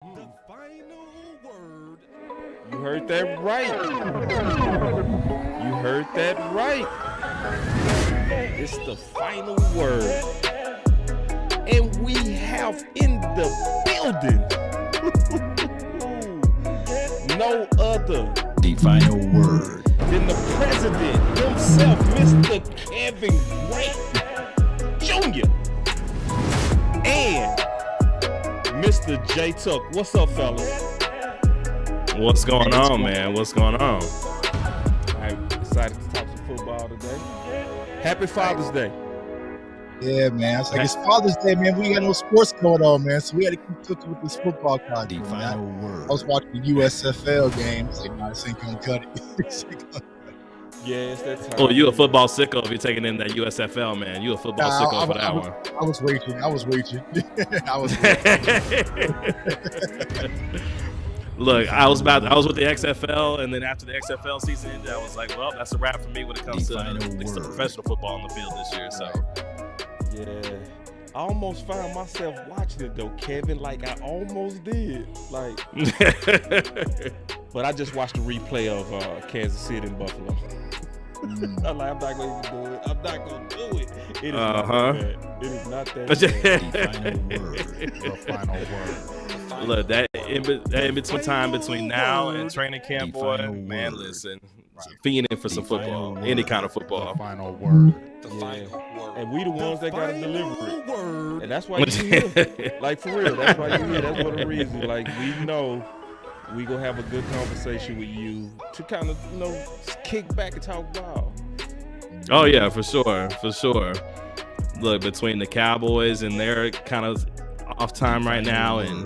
The final word. You heard that right. You heard that right. It's the final word. And we have in the building no other the final word than the president himself, Mr. Kevin Grant Jr. and Mr. J Tuck. What's up, fellas? What's going on, man? What's going on? I'm excited to talk some football today. Happy Father's Day. Yeah, man. It's like it's Father's Day, man. We ain't got no sports going on, man. So we had to keep cooking with this football content. the final word. I was watching the USFL game. It's like, nah, this ain't gonna cut it. Yeah, it's that time. Oh, you a football sicko if you're taking in that USFL, man. You a football sicko for that one. I was waiting. Look, I was with the XFL, and then after the XFL season ended, I was like, well, that's a wrap for me when it comes to the professional football on the field this year. So, yeah, I almost found myself watching it though, Kevin. Like I almost did. Like, but I just watched the replay of Kansas City and Buffalo. I'm like, I'm not going to do it. I'm not going to do it. It is not that bad. It is not that bad. The final word. Look, that in between time between now and training camp, boy, man, listen, fiending for some football, any kind of football. The final word. The final word. And we the ones that got to deliver it. And that's why you here. Like, for real, that's why you here. That's one of the reasons. Like, we know we gonna have a good conversation with you to kind of, kick back and talk ball. Oh yeah, for sure. Look, between the Cowboys and their kind of off time right now, and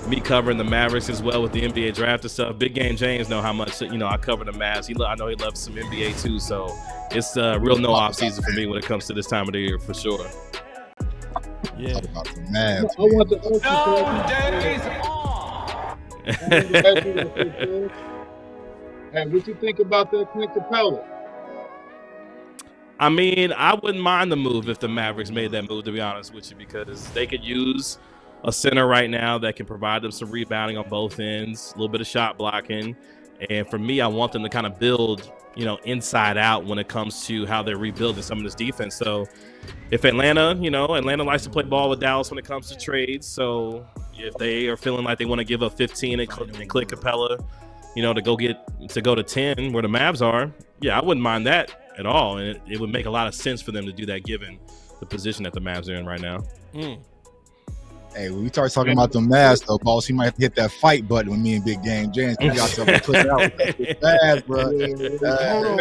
me covering the Mavericks as well with the NBA draft and stuff. Big Game James know how much I cover the Mavs. I know he loves some NBA too, so it's real no off season for me when it comes to this time of the year for sure. Yeah. Talk about the Mavs. I want to days off. Hey, what you think about that Clint Capella? I mean, I wouldn't mind the move if the Mavericks made that move, to be honest with you, because they could use a center right now that can provide them some rebounding on both ends, a little bit of shot blocking. And for me, I want them to kind of build, inside out when it comes to how they're rebuilding some of this defense. So if Atlanta likes to play ball with Dallas when it comes to trades. So if they are feeling like they want to give up 15 and Clint Capella, to go to 10 where the Mavs are, yeah, I wouldn't mind that at all. And it would make a lot of sense for them to do that given the position that the Mavs are in right now. Hey, when we start talking about the Mavs, though, boss, he might hit that fight button with me and Big Game James. We got something to put out with Mavs, bro.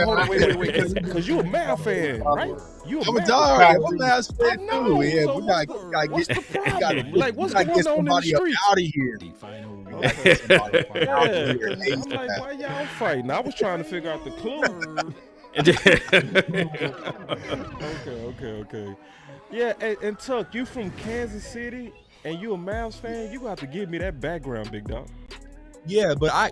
Hold on, wait, because you a Mavs fan, right? I'm a dog. I'm a Mavs fan too. Yeah, so we gotta get somebody up out of here. The final word. I'm like, why y'all fighting? I was trying to figure out the clue. Okay. Yeah, and Tuck, you from Kansas City and you a Mavs fan, you got to give me that background, big dog. Yeah, but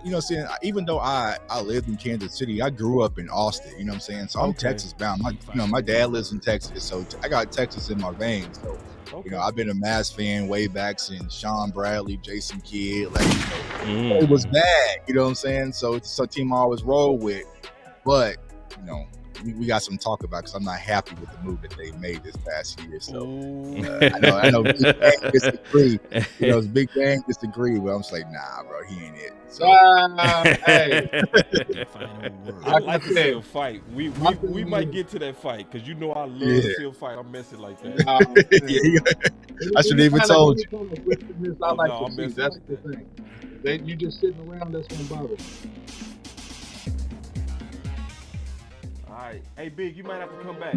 even though I lived in Kansas City, I grew up in Austin, you know what I'm saying? So I'm Texas bound. My dad lives in Texas, so I got Texas in my veins. So, I've been a Mavs fan way back since Sean Bradley, Jason Kidd, it was bad, you know what I'm saying? So it's a team I always roll with, but, we got some to talk about because I'm not happy with the move that they made this past year. So I know Big Bang disagree. Big Bang disagree, but I'm just like, nah, bro, he ain't it. So, Hey, I like to see a fight. We might get to that fight because I love to see a fight. I'm messing like that. I should have even told you. I like to see. That's the thing. You just sitting around, that's gonna bother. All right. Hey, Big, you might have to come back.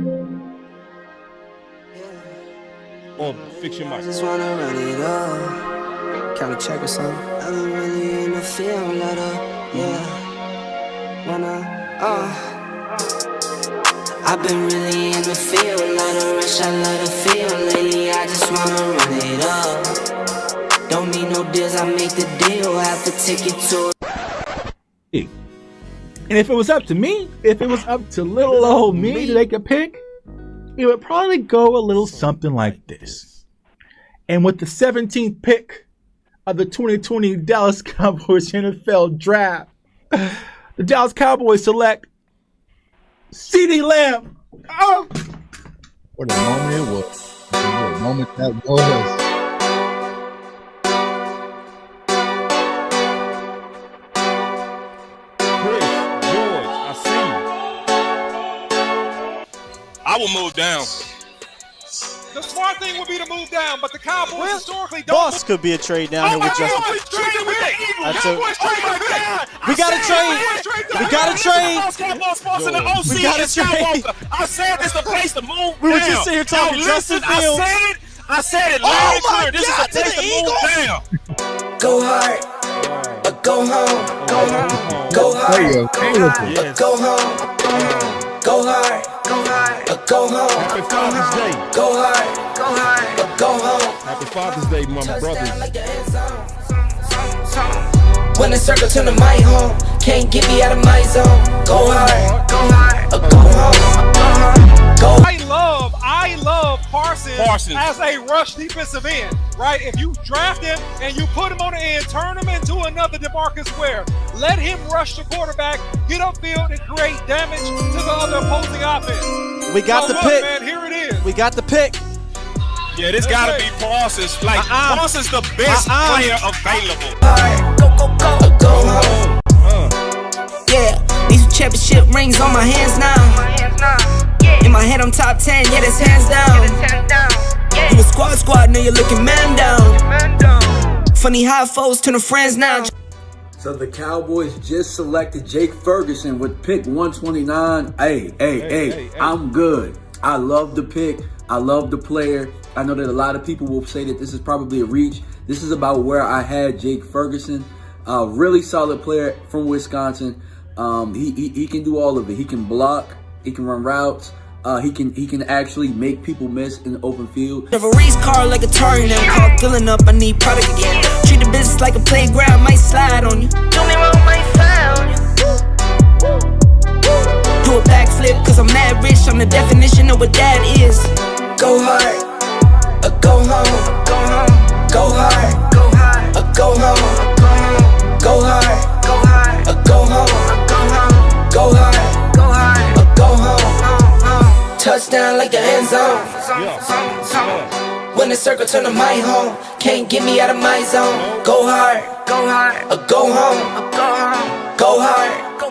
Or fix your mic. Just wanna run it up. Can we check or something? I've been really in the field, I've been really in the field, lot of rush, I love the feel. Lately, I just wanna run it up. Don't need no deals, I make the deal. Have to take it to. And if it was up to me, if it was up to little old me to take a pick, it would probably go a little something like this. And with the 17th pick of the 2020 Dallas Cowboys NFL Draft. The Dallas Cowboys select CeeDee Lamb. Oh. What a moment it was. What a moment that was. I will move down. The smart thing would be to move down, but the Cowboys historically don't. Boss could be a trade down here with Justin. We got to trade. We got to trade. We got to trade. I said this is the place to move We were just sitting here talking Justin Fields. I said it loud and clear. This is the place to move down. Go hard, or go home. Go hard, go hard, go home. Go hard, or go home. Happy Father's Day. Go hard, or go home. Happy Father's Day, my brothers. When the circle turn to my home, can't get me out of my zone. Go hard, or go home. Go. I love Parsons as a rush defensive end, right? If you draft him and you put him on the end, turn him into another DeMarcus Ware. Let him rush the quarterback, get upfield, and create damage to the other opposing offense. We got the pick. Man, here it is. We got the pick. Yeah, this got to be Parsons. Like, Parsons the best player available. Go home. Yeah, these championship rings on my hands now. In my head, I'm top 10, yeah, that's hands down. You a squad, now you're looking man down. Funny how foes turn to friends now. So the Cowboys just selected Jake Ferguson with pick 129. Hey, I'm good. I love the pick. I love the player. I know that a lot of people will say that this is probably a reach. This is about where I had Jake Ferguson. Really solid player from Wisconsin. He can do all of it. He can block. He can run routes. He can actually make people miss in the open field. Have a race car like a Atari now. Call filling up, I need product again. Treat the business like a playground, might slide on you. Do me wrong, might slide on you. Do a backflip, cause I'm mad rich. I'm the definition of what that is. Go hard, or go home. Go hard, or go home. Go hard, or go home. Go hard, or go home. Touchdown like the end zone. When the circle turn to my home, can't get me out of my zone. Go hard, or go home. Go hard,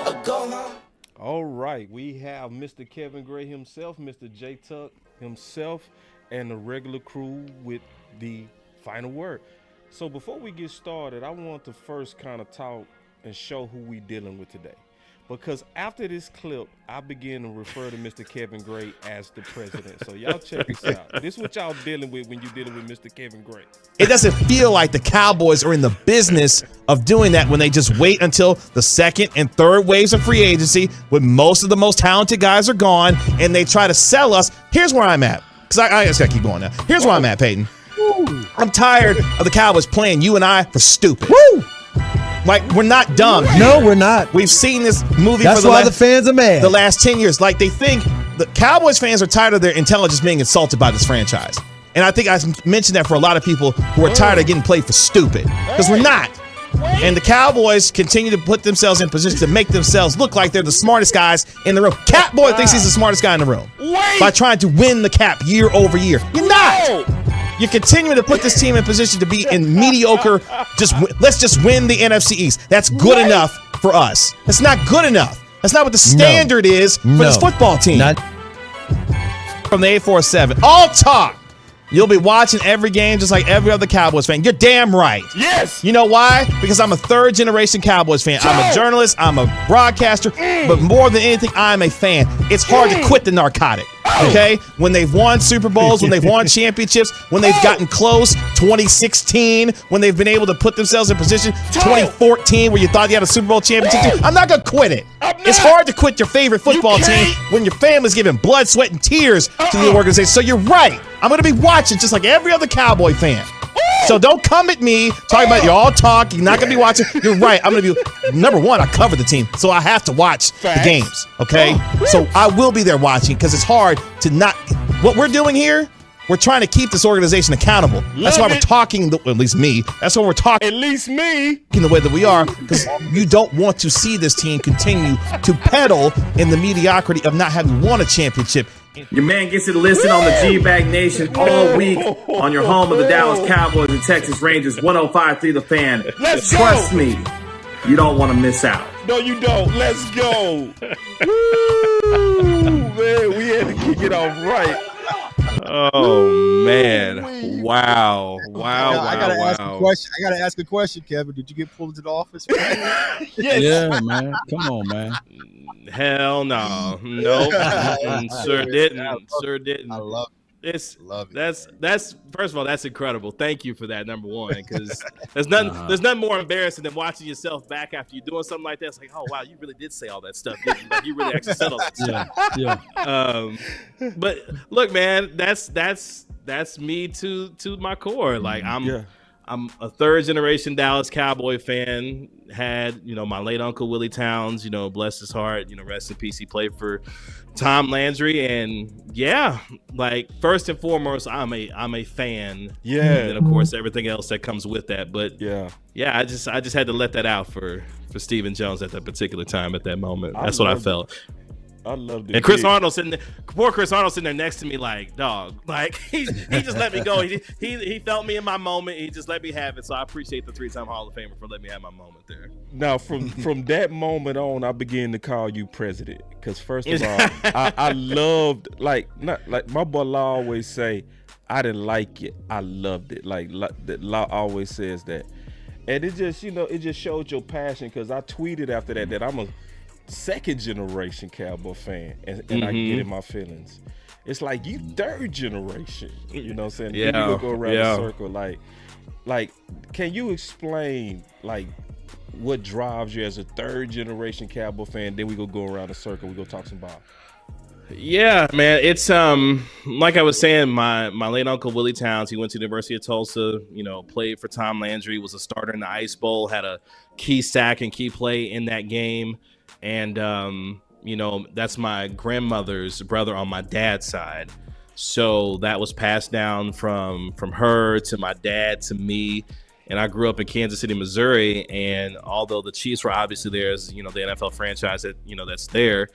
or go home. All right, we have Mr. Kevin Gray himself, Mr. J Tuck himself, and the regular crew with the final word. So before we get started, I want to first kind of talk and show who we dealing with today. Because after this clip, I begin to refer to Mr. Kevin Gray as the president. So y'all check this out. This is what y'all dealing with when you're dealing with Mr. Kevin Gray. It doesn't feel like the Cowboys are in the business of doing that when they just wait until the second and third waves of free agency when most of the most talented guys are gone and they try to sell us. Here's where I'm at. Because I just got to keep going now. Here's where I'm at, Peyton. I'm tired of the Cowboys playing you and I for stupid. Woo! Like, we're not dumb. No, we're not. We've seen this movie That's for why the fans are mad. The last 10 years. Like, they think the Cowboys fans are tired of their intelligence being insulted by this franchise. And I think I mentioned that for a lot of people who are tired of getting played for stupid. Because we're not. And the Cowboys continue to put themselves in position to make themselves look like they're the smartest guys in the room. Catboy thinks he's the smartest guy in the room. By trying to win the cap year over year. You're not. You're continuing to put this team in position to be in mediocre. Let's just win the NFC East. That's good enough for us. That's not good enough. That's not what the standard is for this football team. From the 847, all talk. You'll be watching every game just like every other Cowboys fan. You're damn right. Yes. You know why? Because I'm a third-generation Cowboys fan. I'm a journalist. I'm a broadcaster. But more than anything, I'm a fan. It's hard to quit the narcotic. Okay? When they've won Super Bowls, when they've won championships, when they've gotten close, 2016, when they've been able to put themselves in position, 2014, where you thought you had a Super Bowl championship. I'm not going to quit it. It's hard to quit your favorite football team when your family's giving blood, sweat, and tears to the organization. So you're right. I'm going to be watching just like every other Cowboy fan. So don't come at me talking about you all talk. You're not going to be watching. You're right. I'm going to be, number one, I cover the team, so I have to watch the games, okay? So I will be there watching because it's hard to not. What we're doing here We're trying to keep this organization accountable. That's why we're talking, at least me. That's why we're talking. At least me. In the way that we are, because you don't want to see this team continue to pedal in the mediocrity of not having won a championship. Your man gets to listen on the G-Bag Nation all week on your home of the Dallas Cowboys and Texas Rangers, 105.3 The Fan. Trust me, you don't want to miss out. No, you don't. Let's go. Woo, man, we had to kick it off right. Oh man! Wow! I gotta ask a question. I gotta ask a question, Kevin. Did you get pulled into the office? Yes. Yeah, man. Come on, man. Hell no, nope. Sure didn't. Sure didn't. I love it. Love it. That's first of all, that's incredible. Thank you for that, number one, because there's nothing more embarrassing than watching yourself back after you're doing something like that. It's like, oh wow, you really did say all that stuff, didn't you? Like, you really actually said all that stuff. Yeah. But look, man, that's me to my core. Like I'm a third generation Dallas Cowboy fan. Had, my late uncle Willie Towns, bless his heart, rest in peace. He played for Tom Landry, and like first and foremost, I'm a fan. Yeah. And then of course everything else that comes with that. But I just had to let that out for Stephen Jones at that particular time, at that moment. That's what I felt. I loved it. And Chris Arnold poor Chris Arnold sitting there next to me like, dog, like he just let me go. He felt me in my moment. He just let me have it. So I appreciate the 3-time Hall of Famer for letting me have my moment there. Now, from that moment on, I began to call you president, because first of all, I loved, like my boy Law always say, I didn't like it, I loved it. Like Law always says that, and it just it just showed your passion, because I tweeted after that I'm a second generation Cowboy fan, and I get in my feelings. It's like you third generation, you know what I'm saying? Yeah. Then you go around the circle. Like, can you explain like what drives you as a third generation Cowboy fan? Then we go around the circle. We go talk some ball. Yeah, man. It's like I was saying, my late uncle Willie Towns, he went to the University of Tulsa, played for Tom Landry, was a starter in the Ice Bowl, had a key sack and key play in that game. And, that's my grandmother's brother on my dad's side. So that was passed down from her to my dad to me. And I grew up in Kansas City, Missouri. And although the Chiefs were obviously there as, the NFL franchise that, that's there,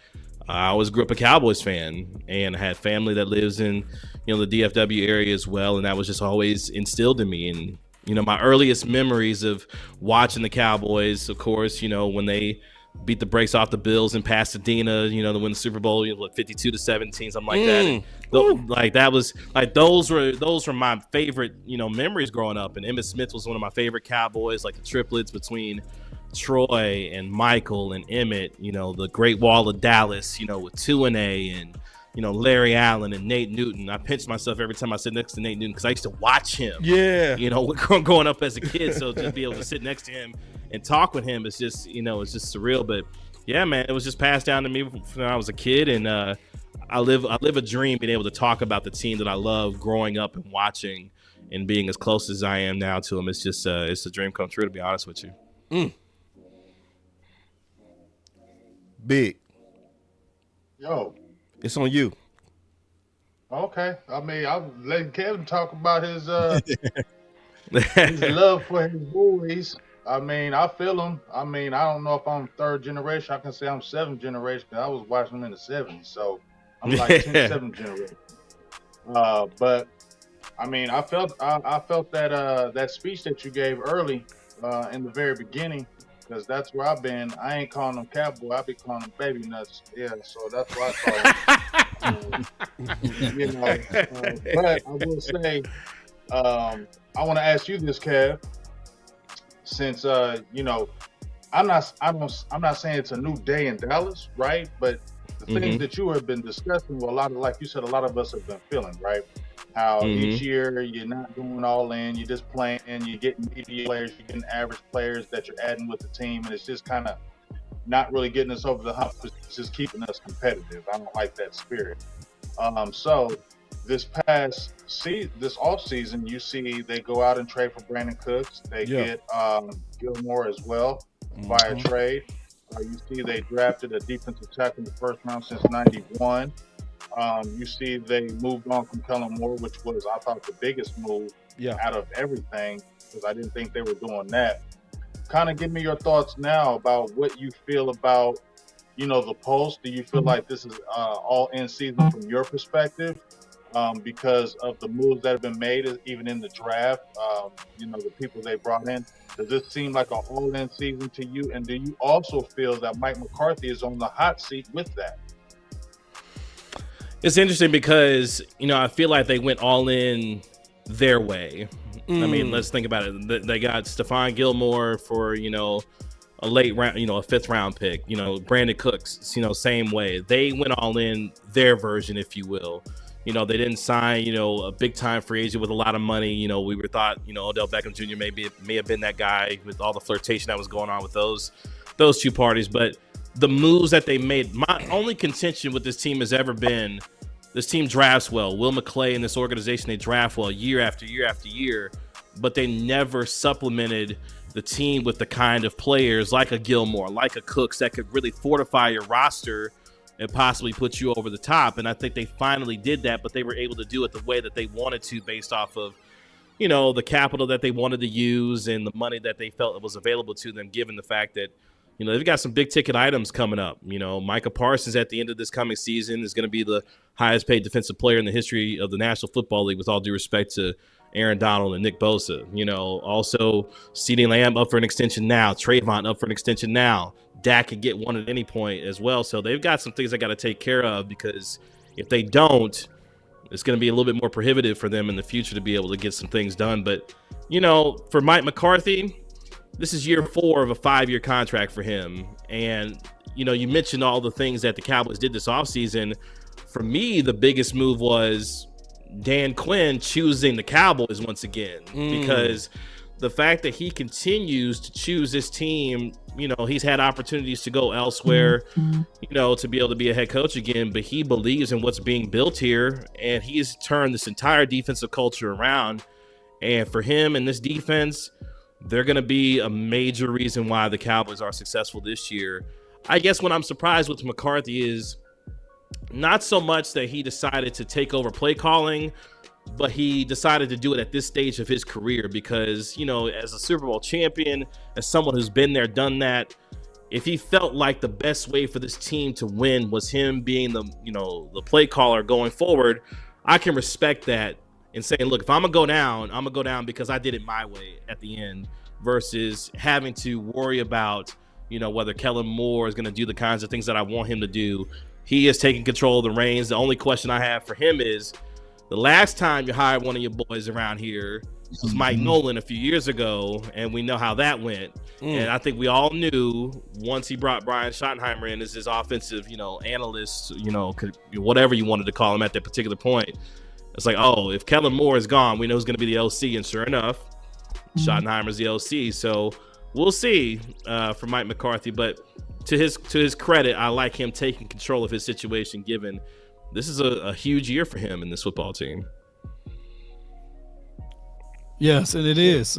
I always grew up a Cowboys fan, and I had family that lives in, the DFW area as well. And that was just always instilled in me. And, my earliest memories of watching the Cowboys, of course, when they beat the brakes off the Bills in Pasadena, to win the Super Bowl, 52-17, something like that. And like that was like those were my favorite, memories growing up. And Emmitt Smith was one of my favorite Cowboys, like the triplets between Troy and Michael and Emmett. The Great Wall of Dallas, with 2-A and Larry Allen and Nate Newton. I pinch myself every time I sit next to Nate Newton, because I used to watch him. Yeah. Growing up as a kid, so just be able to sit next to him and talk with him, it's just, it's just surreal. But yeah, man, it was just passed down to me when I was a kid, and I live a dream being able to talk about the team that I love growing up and watching and being as close as I am now to them. It's just it's a dream come true, to be honest with you. Big. Yo. It's on you. Okay. I mean, I'm letting Kevin talk about his his love for his boys. I mean, I feel him. I mean, I don't know if I'm third generation. I can say I'm seventh generation, because I was watching them in the 70s. So I'm like 7th generation. But I mean, I felt that that speech that you gave early in the very beginning, because that's where I've been. I ain't calling them Cowboy. I be calling them Baby Nuts. Yeah, so that's what I call them. But I will say, I want to ask you this, Kev. Since I'm not saying it's a new day in Dallas, right? But the things that you have been discussing, well, a lot of, like you said, a lot of us have been feeling, right? How each year you're not going all in, you're just playing, you're getting media players, you're getting average players that you're adding with the team, and it's just kind of not really getting us over the hump. It's just keeping us competitive. I don't like that spirit. So this off season, you see they go out and trade for Brandon Cooks. They get Gilmore as well via trade. You see they drafted a defensive tackle in the first round since '91. You see, they moved on from Kellen Moore, which was, I thought, the biggest move out of everything, because I didn't think they were doing that. Kind of give me your thoughts now about what you feel about, the Pulse. Do you feel like this is all in season from your perspective? Because of the moves that have been made, even in the draft, the people they brought in. Does this seem like an all-in season to you? And do you also feel that Mike McCarthy is on the hot seat with that? It's interesting because, I feel like they went all in their way. I mean, let's think about it. They got Stephon Gilmore for, a late round, a 5th round pick, Brandon Cooks, same way. They went all in their version, if you will. They didn't sign, a big time free agent with a lot of money. We were thought, Odell Beckham Jr. may have been that guy with all the flirtation that was going on with those two parties. But the moves that they made, my only contention with this team has ever been, this team drafts well. Will McClay and this organization, they draft well year after year after year, but they never supplemented the team with the kind of players like a Gilmore, like a Cooks that could really fortify your roster and possibly put you over the top. And I think they finally did that, but they were able to do it the way that they wanted to based off of, the capital that they wanted to use and the money that they felt was available to them, given the fact that, they've got some big ticket items coming up. Micah Parsons at the end of this coming season is going to be the highest paid defensive player in the history of the National Football League, with all due respect to Aaron Donald and Nick Bosa. Also CeeDee Lamb up for an extension now. Trayvon up for an extension now. Dak could get one at any point as well. So they've got some things they got to take care of, because if they don't, it's going to be a little bit more prohibitive for them in the future to be able to get some things done. But, for Mike McCarthy, this is year 4 of a 5-year contract for him. And, you mentioned all the things that the Cowboys did this offseason. For me, the biggest move was Dan Quinn choosing the Cowboys once again, because the fact that he continues to choose this team, he's had opportunities to go elsewhere, to be able to be a head coach again, but he believes in what's being built here, and he's turned this entire defensive culture around. And for him and this defense, they're going to be a major reason why the Cowboys are successful this year. I guess what I'm surprised with McCarthy is not so much that he decided to take over play calling, but he decided to do it at this stage of his career, because, as a Super Bowl champion, as someone who's been there, done that, if he felt like the best way for this team to win was him being the play caller going forward, I can respect that and saying, look, if I'm going to go down because I did it my way at the end, versus having to worry about, whether Kellen Moore is going to do the kinds of things that I want him to do. He is taking control of the reins. The only question I have for him is, the last time you hired one of your boys around here was Mike Nolan a few years ago, and we know how that went. And I think we all knew once he brought Brian Schottenheimer in as his offensive, analyst, whatever you wanted to call him at that particular point. It's like, oh, if Kellen Moore is gone, we know who's going to be the OC. And sure enough, Schottenheimer's the OC. So we'll see for Mike McCarthy. But to his credit, I like him taking control of his situation, given this is a huge year for him in this football team. Yes, and it is.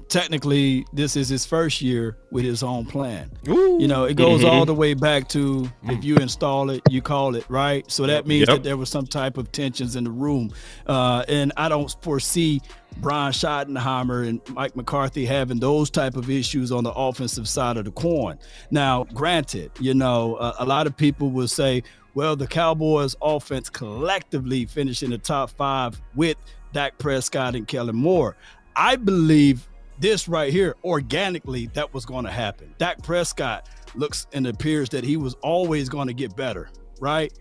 Technically, this is his first year with his own plan. Ooh. It goes all the way back to, if you install it, you call it, right? So that means that there was some type of tensions in the room. And I don't foresee Brian Schottenheimer and Mike McCarthy having those type of issues on the offensive side of the coin. Now, granted, a lot of people will say, well, the Cowboys offense collectively finished in the top 5 with Dak Prescott and Kellen Moore. I believe this right here, organically, that was going to happen. Dak Prescott looks and appears that he was always going to get better, right?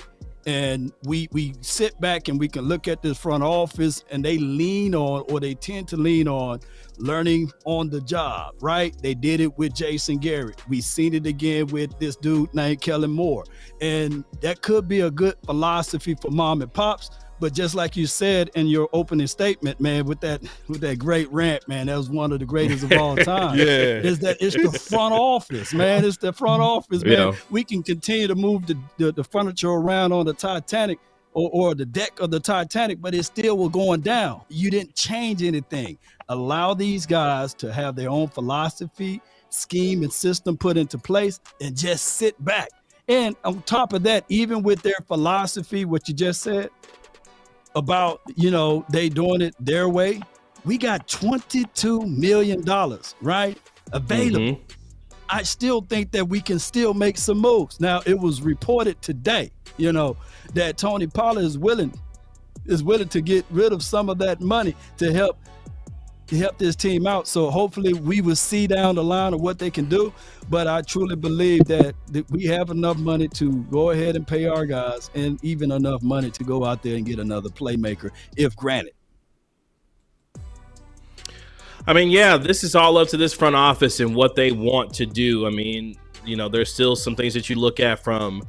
And we sit back and we can look at this front office, and they tend to lean on learning on the job, right? They did it with Jason Garrett. We seen it again with this dude named Kellen Moore. And that could be a good philosophy for mom and pops. But just like you said in your opening statement, man, with that great rant, man, that was one of the greatest of all time. It's the front office, man. It's the front office, man. We can continue to move the furniture around on the Titanic or the deck of the Titanic, but it still was going down. You didn't change anything. Allow these guys to have their own philosophy, scheme, and system put into place, and just sit back And on top of that, even with their philosophy, what you just said about, they doing it their way, we got $22 million, right? Available. I still think that we can still make some moves. Now, it was reported today, that Tony Pollard is willing to get rid of some of that money to help this team out. So hopefully we will see down the line of what they can do. But I truly believe that we have enough money to go ahead and pay our guys, and even enough money to go out there and get another playmaker, if granted. I mean, yeah, this is all up to this front office and what they want to do. I mean, there's still some things that you look at from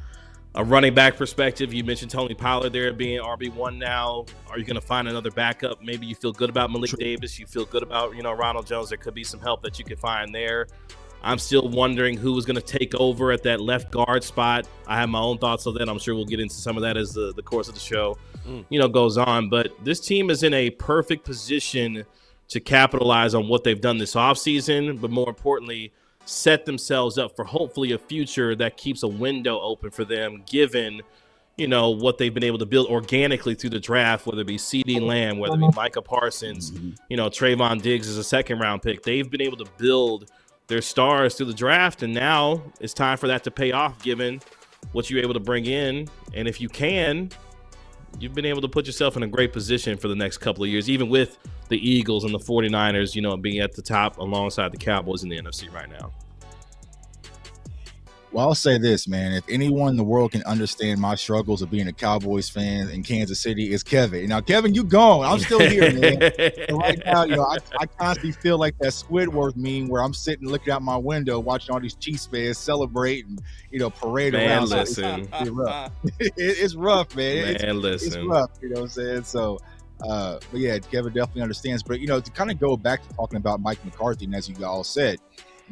a running back perspective. You mentioned Tony Pollard there being RB1 now. Are you going to find another backup? Maybe you feel good about Malik Davis. You feel good about, Ronald Jones. There could be some help that you could find there. I'm still wondering who is going to take over at that left guard spot. I have my own thoughts on that. I'm sure we'll get into some of that as the course of the show, goes on. But this team is in a perfect position to capitalize on what they've done this offseason, but more importantly, set themselves up for hopefully a future that keeps a window open for them, given, what they've been able to build organically through the draft, whether it be CeeDee Lamb, whether it be Micah Parsons, Trayvon Diggs is a second-round pick. They've been able to build their stars through the draft, and now it's time for that to pay off, given what you're able to bring in. And if you can, you've been able to put yourself in a great position for the next couple of years, even with the Eagles and the 49ers, being at the top alongside the Cowboys in the NFC right now. Well, I'll say this, man. If anyone in the world can understand my struggles of being a Cowboys fan in Kansas City, it's Kevin. Now, Kevin, you gone. I'm still here, man. So right now, I constantly feel like that Squidward meme where I'm sitting looking out my window watching all these Chiefs fans celebrate and, parade around. Listen. It's rough. It's rough, man. Listen. It's rough, you know what I'm saying? So, but yeah, Kevin definitely understands. But, to kind of go back to talking about Mike McCarthy, and as you all said,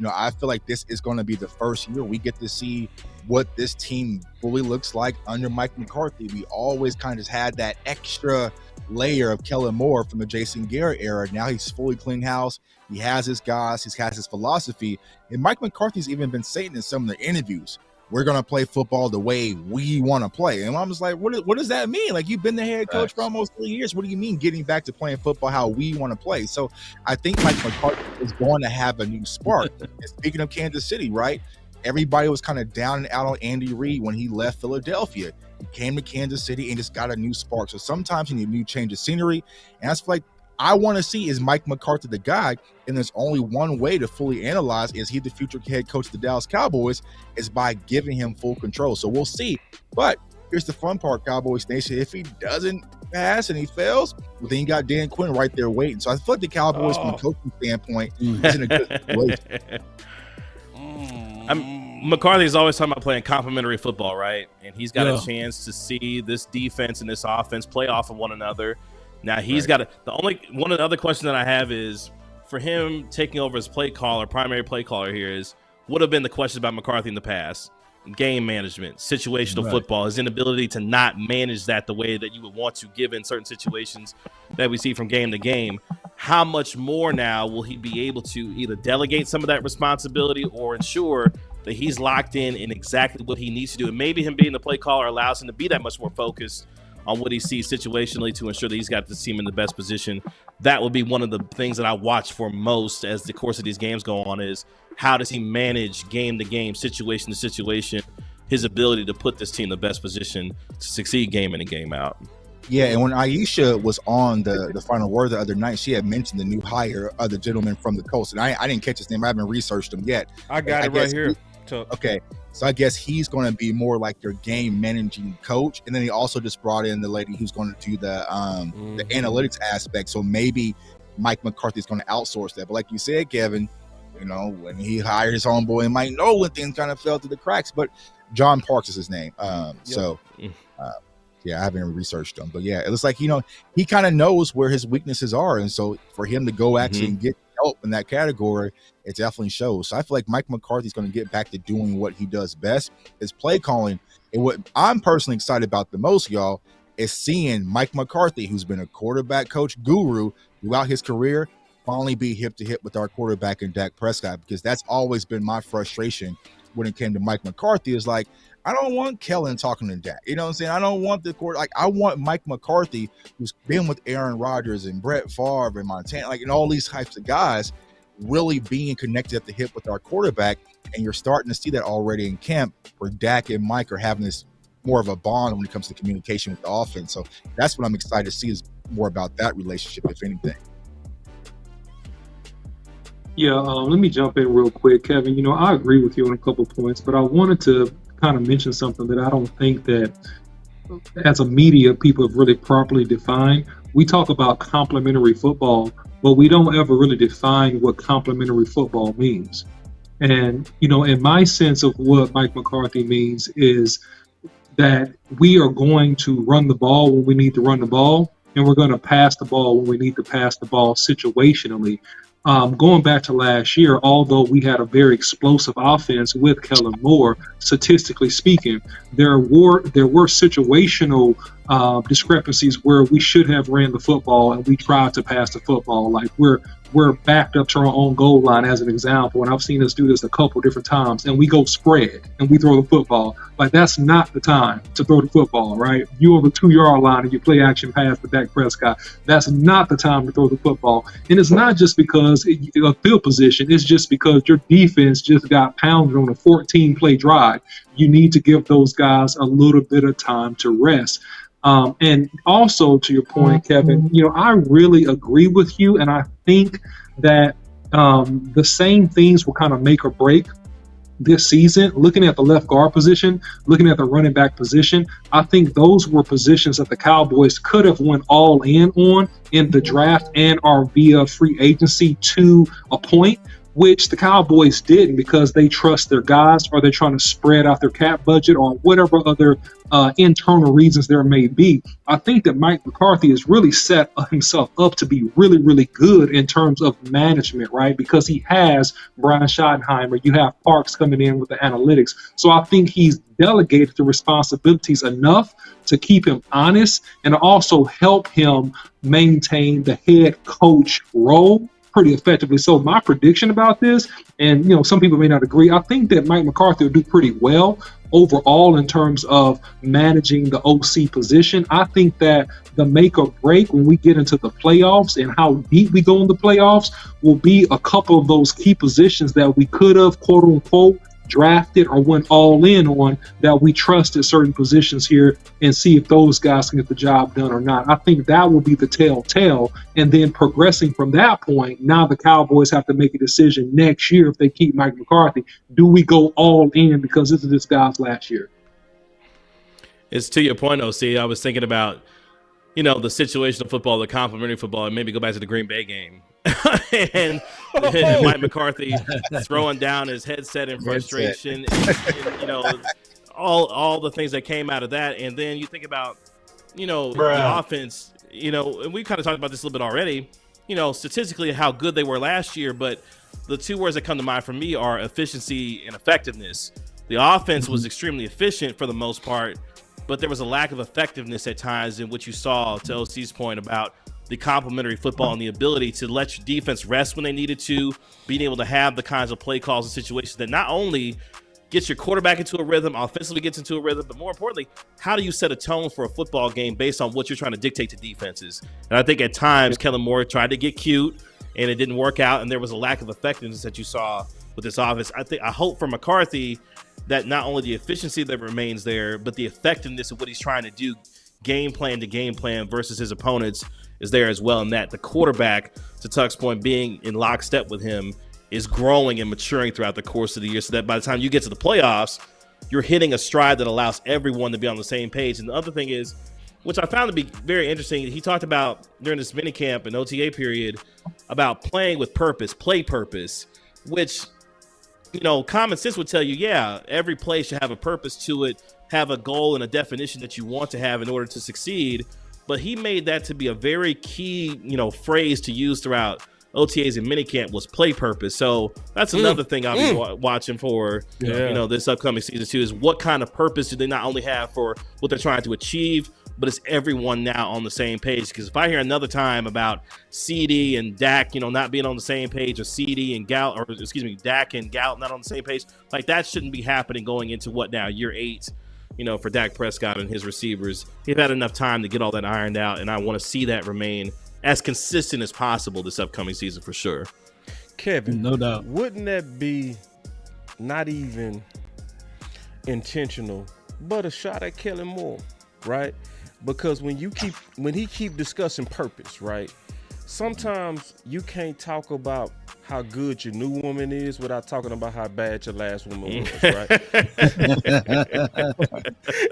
I feel like this is going to be the first year we get to see what this team fully looks like under Mike McCarthy. We always kind of had that extra layer of Kellen Moore from the Jason Garrett era. Now he's fully clean house. He has his guys. He has his philosophy. And Mike McCarthy's even been saying in some of the interviews, we're going to play football the way we want to play. And I'm just like, what does that mean? Like, you've been the head coach for almost 3 years. What do you mean getting back to playing football how we want to play? So I think Mike McCarthy is going to have a new spark. And speaking of Kansas City, right? Everybody was kind of down and out on Andy Reid when he left Philadelphia. He came to Kansas City and just got a new spark. So sometimes you need a new change of scenery. And that's like, I want to see, is Mike McCarthy the guy? And there's only one way to fully analyze, is he the future head coach of the Dallas Cowboys, is by giving him full control. So we'll see. But here's the fun part, Cowboys Nation. If he doesn't pass and he fails, well, then you got Dan Quinn right there waiting. So I feel like the Cowboys, from a coaching standpoint, is in a good situation. McCarthy's always talking about playing complementary football, right? And he's got a chance to see this defense and this offense play off of one another. Now he's got one of the other questions that I have is, for him taking over as primary play caller here, is would have been the question about McCarthy in the past: game management, situational football, his inability to not manage that the way that you would want to, given certain situations that we see from game to game. How much more now will he be able to either delegate some of that responsibility or ensure that he's locked in exactly what he needs to do? And maybe him being the play caller allows him to be that much more focused on what he sees situationally to ensure that he's got this team in the best position. That will be one of the things that I watch for most as the course of these games go on, is how does he manage game to game, situation to situation, his ability to put this team in the best position to succeed game in and game out. Yeah, and when Aisha was on the Final Word the other night, she had mentioned the new hire of the gentleman from the coast. And I didn't catch his name. I haven't researched him yet. I got it right here. Okay. So I guess he's going to be more like your game managing coach. And then he also just brought in the lady who's going to do the analytics aspect. So maybe Mike McCarthy's going to outsource that. But like you said, Kevin, when he hired his homeboy and Mike Nolan, things kind of fell through the cracks. But John Parks is his name. Yeah, I haven't researched him. But yeah, it looks like, he kind of knows where his weaknesses are. And so for him to go actually and get help in that category, it definitely shows. So I feel like Mike McCarthy's going to get back to doing what he does best, is play calling. And what I'm personally excited about the most, y'all, is seeing Mike McCarthy, who's been a quarterback coach guru throughout his career, finally be hip to hip with our quarterback in Dak Prescott, because that's always been my frustration when it came to Mike McCarthy, is like, I don't want Kellen talking to Dak. You know what I'm saying? I don't want the court. Like, I want Mike McCarthy, who's been with Aaron Rodgers and Brett Favre and Montana, like, and all these types of guys, really being connected at the hip with our quarterback. And you're starting to see that already in camp, where Dak and Mike are having this more of a bond when it comes to communication with the offense. So that's what I'm excited to see, is more about that relationship, if anything. Yeah, let me jump in real quick, Kevin. You know, I agree with you on a couple of points, but I wanted to kind of mention something that I don't think that as a media people have really properly defined. We talk about complementary football, but we don't ever really define what complementary football means. And, you know, in my sense of what Mike McCarthy means is that we are going to run the ball when we need to run the ball, and we're going to pass the ball when we need to pass the ball situationally. Going back to last year, although we had a very explosive offense with Kellen Moore, statistically speaking, there were situational discrepancies where we should have ran the football and we tried to pass the football. Like we're backed up to our own goal line, as an example, and I've seen us do this a couple different times, and we go spread and we throw the football. Like, that's not the time to throw the football, right? You on the 2-yard line and you play action pass to Dak Prescott. That's not the time to throw the football. And it's not just because of field position. It's just because your defense just got pounded on a 14-play drive. You need to give those guys a little bit of time to rest. And also, to your point, Kevin, you know, I really agree with you, and I think that the same things will kind of make or break this season. Looking at the left guard position, looking at the running back position, I think those were positions that the Cowboys could have went all in on in the draft and are via free agency to a point, which the Cowboys didn't, because they trust their guys, or they're trying to spread out their cap budget, or whatever other internal reasons there may be. I think that Mike McCarthy has really set himself up to be really, really good in terms of management, right? Because he has Brian Schottenheimer, you have Parks coming in with the analytics. So I think he's delegated the responsibilities enough to keep him honest and also help him maintain the head coach role pretty effectively. So my prediction about this, and you know, some people may not agree, I think that Mike McCarthy will do pretty well overall in terms of managing the OC position. I think that the make or break when we get into the playoffs and how deep we go in the playoffs will be a couple of those key positions that we could have, quote unquote, drafted or went all in on, that we trusted certain positions here, and see if those guys can get the job done or not. I think that will be the telltale. And then progressing from that point, now the Cowboys have to make a decision next year if they keep Mike McCarthy. Do we go all in because this is this guy's last year? It's to your point, OC. I was thinking about, you know, the situational football, the complimentary football, and maybe go back to the Green Bay game. and Mike McCarthy throwing down his headset in frustration, and, you know, all the things that came out of that. And then you think about, you know, the offense, you know, and we kind of talked about this a little bit already, you know, statistically how good they were last year. But the two words that come to mind for me are efficiency and effectiveness. The offense was extremely efficient for the most part, but there was a lack of effectiveness at times, in which you saw, to OC's point about the complementary football and the ability to let your defense rest when they needed to, being able to have the kinds of play calls and situations that not only gets your quarterback into a rhythm, offensively gets into a rhythm, but more importantly, how do you set a tone for a football game based on what you're trying to dictate to defenses? And I think at times Kellen Moore tried to get cute and it didn't work out, and there was a lack of effectiveness that you saw with this offense. I hope for McCarthy that not only the efficiency that remains there, but the effectiveness of what he's trying to do, game plan to game plan versus his opponents, is there as well. And that the quarterback, to Tuck's point, being in lockstep with him, is growing and maturing throughout the course of the year, so that by the time you get to the playoffs, you're hitting a stride that allows everyone to be on the same page. And the other thing is, which I found to be very interesting, he talked about during this minicamp and OTA period about playing with purpose, play purpose, which, you know, common sense would tell you, yeah, every play should have a purpose to it, have a goal and a definition that you want to have in order to succeed. But he made that to be a very key, you know, phrase to use throughout OTAs and minicamp, was play purpose. So that's another thing I'll be watching for, you know, this upcoming season too, is what kind of purpose do they not only have for what they're trying to achieve, but it's everyone now on the same page. Because if I hear another time about CD and Dak, not being on the same page, or CD and Dak and Gallup not on the same page, like that shouldn't be happening going into what now, year 8, for Dak Prescott and his receivers. He's had enough time to get all that ironed out, and I want to see that remain as consistent as possible this upcoming season for sure. Kevin, no doubt. Wouldn't that be not even intentional, but a shot at Kellen Moore, right? Because when he keep discussing purpose, right? Sometimes you can't talk about how good your new woman is without talking about how bad your last woman was, right?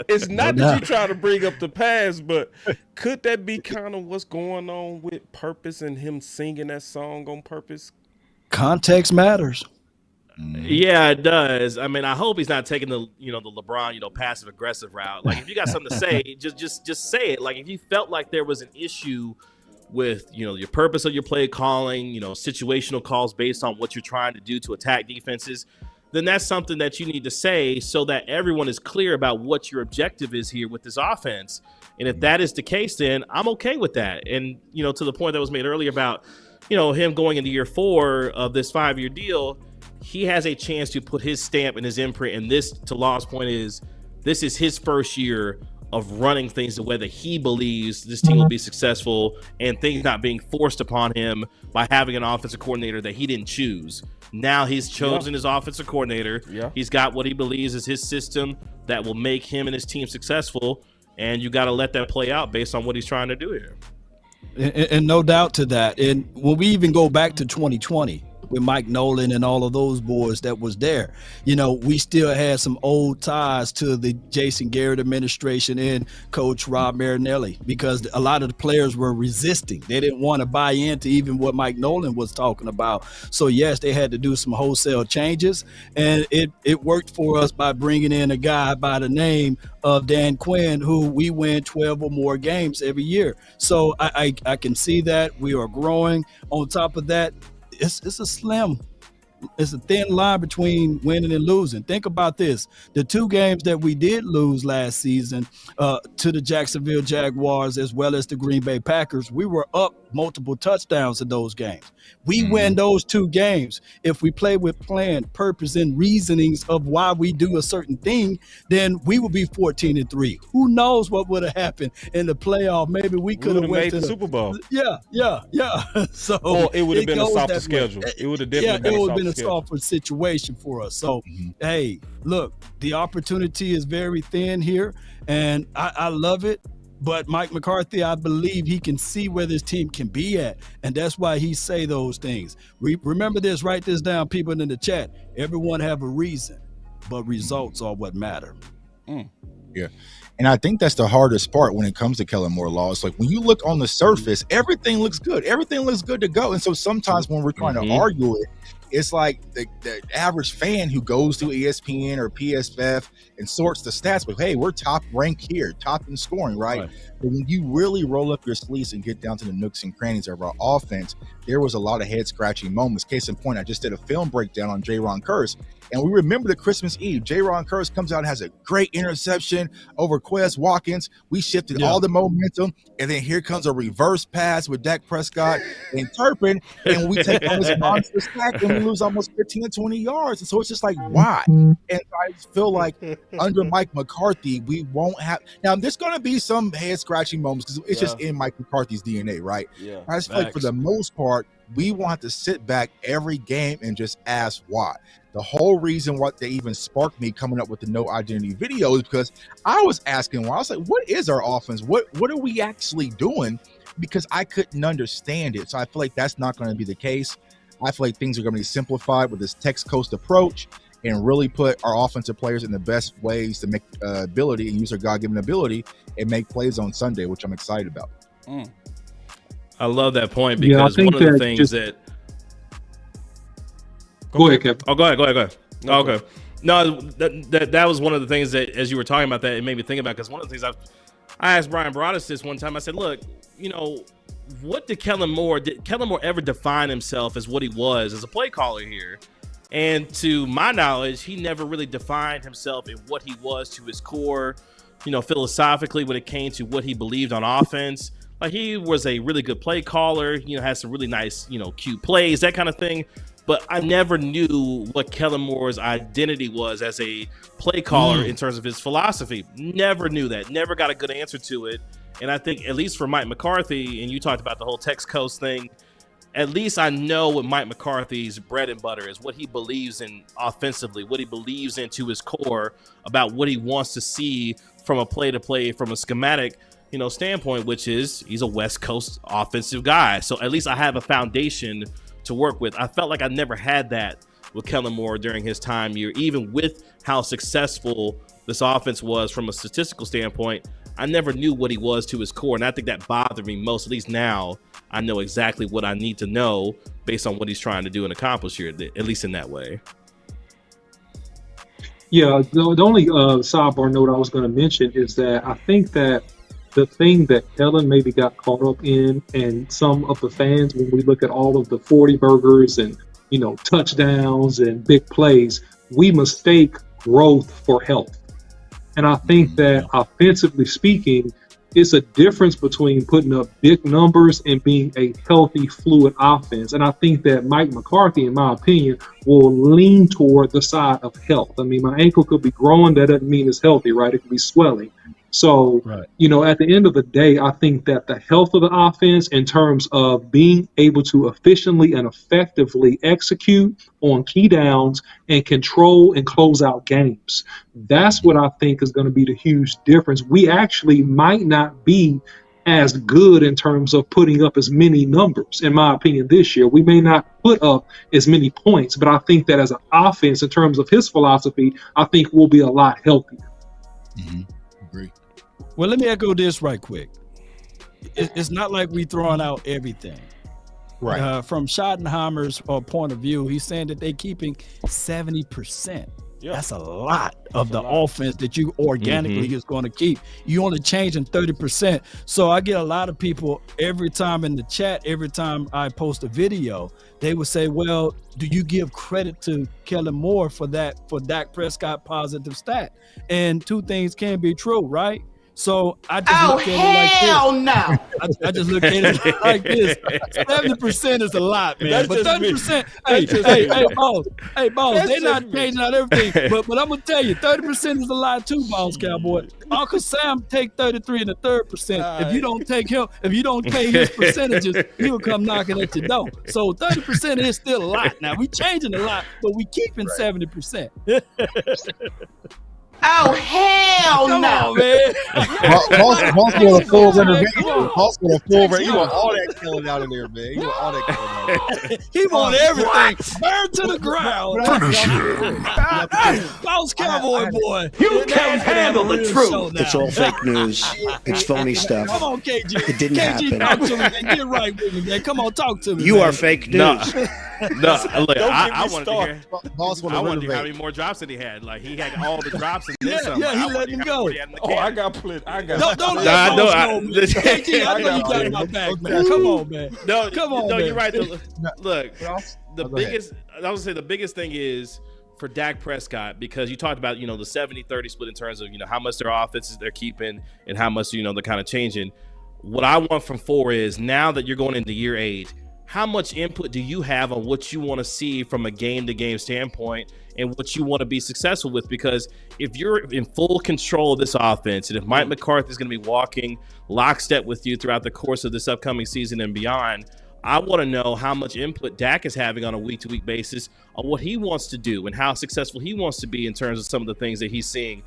It's not that you try to bring up the past, but could that be kind of what's going on with purpose and him singing that song on purpose? Context matters. Yeah, it does. I mean, I hope he's not taking the the LeBron passive aggressive route. Like, if you got something to say, just say it. Like, if you felt like there was an issue with your purpose of your play calling, situational calls based on what you're trying to do to attack defenses, then that's something that you need to say so that everyone is clear about what your objective is here with this offense. And if that is the case, then I'm okay with that. And to the point that was made earlier about him going into year 4 of this 5-year deal, he has a chance to put his stamp and his imprint. And this, to Law's point, this is his first year of running things the way that he believes this team will be successful, and things not being forced upon him by having an offensive coordinator that he didn't choose. Now he's chosen his offensive coordinator. Yeah. He's got what he believes is his system that will make him and his team successful, and you got to let that play out based on what he's trying to do here. And no doubt to that. And when we even go back to 2020 with Mike Nolan and all of those boys that was there, we still had some old ties to the Jason Garrett administration and Coach Rob Marinelli, because a lot of the players were resisting. They didn't want to buy into even what Mike Nolan was talking about. So yes, they had to do some wholesale changes, and it worked for us by bringing in a guy by the name of Dan Quinn, who we win 12 or more games every year. So I can see that we are growing. On top of that, it's a thin line between winning and losing. Think about this. The 2 games that we did lose last season to the Jacksonville Jaguars as well as the Green Bay Packers, we were up multiple touchdowns in those games. We win those 2 games. If we play with plan, purpose, and reasonings of why we do a certain thing, then we would be 14-3. Who knows what would have happened in the playoff? Maybe we could have made the Super Bowl. Yeah. So or it would have been a softer schedule. It would have definitely been a softer situation for us. So, hey, look, the opportunity is very thin here, and I love it. But Mike McCarthy, I believe he can see where this team can be at, and that's why he say those things. Remember this, write this down, people in the chat. Everyone have a reason, but results are what matter. Yeah. And I think that's the hardest part when it comes to Kellen Moore Law. It's like when you look on the surface, everything looks good. Everything looks good to go. And so sometimes when we're trying to argue it, it's like the average fan who goes to ESPN or PSF and sorts the stats, but hey, we're top ranked here, top in scoring, right? But when you really roll up your sleeves and get down to the nooks and crannies of our offense, there was a lot of head scratching moments. Case in point, I just did a film breakdown on J-Ron Curse, and we remember the Christmas Eve. J-Ron Curse comes out and has a great interception over Quez Watkins. We shifted all the momentum, and then here comes a reverse pass with Dak Prescott and Turpin, and we take on this monster sack and we lose almost 15 to 20 yards. And so it's just like, why? And I feel like under Mike McCarthy, we won't have. Now, there's going to be some head scratching moments because it's just in Mike McCarthy's DNA, right? Yeah. I just feel like for the most part, we won't have to sit back every game and just ask why. The whole reason what they even sparked me coming up with the no identity video is because I was asking why. I was like, what is our offense? What are we actually doing? Because I couldn't understand it. So I feel like that's not going to be the case. I feel like things are going to be simplified with this text coast approach and really put our offensive players in the best ways to make ability and use their God-given ability and make plays on Sunday, which I'm excited about. I love that point because one of the things that. Go ahead, Kevin. Oh, go ahead. Okay. No, that was one of the things that, as you were talking about that, it made me think about, because one of the things I asked Brian Broaddus this one time. I said, look, what did Kellen Moore ever define himself as what he was as a play caller here? And to my knowledge, he never really defined himself in what he was to his core philosophically when it came to what he believed on offense. Like, he was a really good play caller, had some really nice, cute plays, that kind of thing. But I never knew what Kellen Moore's identity was as a play caller in terms of his philosophy. Never knew that. Never got a good answer to it. And I think, at least for Mike McCarthy, and you talked about the whole Tex Coast thing, at least I know what Mike McCarthy's bread and butter is, what he believes in offensively, what he believes into his core about what he wants to see from a play-to-play, from a schematic standpoint, which is he's a West Coast offensive guy. So at least I have a foundation to work with. I felt like I never had that with Kellen Moore during his time here, even with how successful this offense was from a statistical standpoint. I never knew what he was to his core, and I think that bothered me most. At least now I know exactly what I need to know based on what he's trying to do and accomplish here, at least in that way. Yeah, the only sidebar note I was going to mention is that I think that the thing that Kellen maybe got caught up in, and some of the fans, when we look at all of the 40 burgers and, touchdowns and big plays, we mistake growth for health. And I think that offensively speaking, it's a difference between putting up big numbers and being a healthy, fluid offense. And I think that Mike McCarthy, in my opinion, will lean toward the side of health. I mean, my ankle could be growing. That doesn't mean it's healthy, right? It could be swelling. So, at the end of the day, I think that the health of the offense in terms of being able to efficiently and effectively execute on key downs and control and close out games, that's what I think is going to be the huge difference. We actually might not be as good in terms of putting up as many numbers, in my opinion, this year. We may not put up as many points, but I think that as an offense, in terms of his philosophy, I think we'll be a lot healthier. Agree. Well, let me echo this right quick. It's not like we throwing out everything. Right. From Schottenheimer's point of view, he's saying that they're keeping 70%. Yeah. That's a lot of the offense that you organically is going to keep. You only changing 30%. So I get a lot of people every time in the chat, every time I post a video, they would say, well, do you give credit to Kellen Moore for Dak Prescott positive stat? And two things can be true, right? So I just look at it like this. No. I just look at it like this. 70% is a lot, man. That's but 30%, hey, boss, they're not changing out everything. But I'm gonna tell you, 30% is a lot too, boss cowboy. Uncle Sam take 33 and a third percent. If you don't take him, if you don't pay his percentages, he'll come knocking at your door. So 30% is still a lot. Now we changing a lot, but we keeping 70%. Oh, hell Come no. on, man. Boss with a full renovation. Boss with a full renovation. You want all that killing out of there, man. You want all that killing out. He want everything. Burn to the ground. Boss Cowboy boy. You can't handle the truth. It's all fake news. It's phony stuff. Come on, KG. It didn't KG, happen. talk to me, man. Get right with me, man. Come on, talk to me. You man. are fake news. No, look, I wanted to hear. Boss I wanted to hear how many more drops that he had. Like, he had all the drops and then some. Yeah, he let him go. I got plenty. Don't let Nah, boss no, know, man. KG, I know you got my back, man. Come on, man. No, Come on, no, man. you're right. Look, the Go biggest, I would say the biggest thing is for Dak Prescott, because you talked about, the 70-30 split in terms of, how much their offenses they're keeping and how much, they're kind of changing. What I want from 4 is, now that you're going into year 8, how much input do you have on what you want to see from a game-to-game standpoint and what you want to be successful with? Because if you're in full control of this offense, and if Mike McCarthy is going to be walking lockstep with you throughout the course of this upcoming season and beyond, I want to know how much input Dak is having on a week-to-week basis on what he wants to do and how successful he wants to be in terms of some of the things that he's seeing,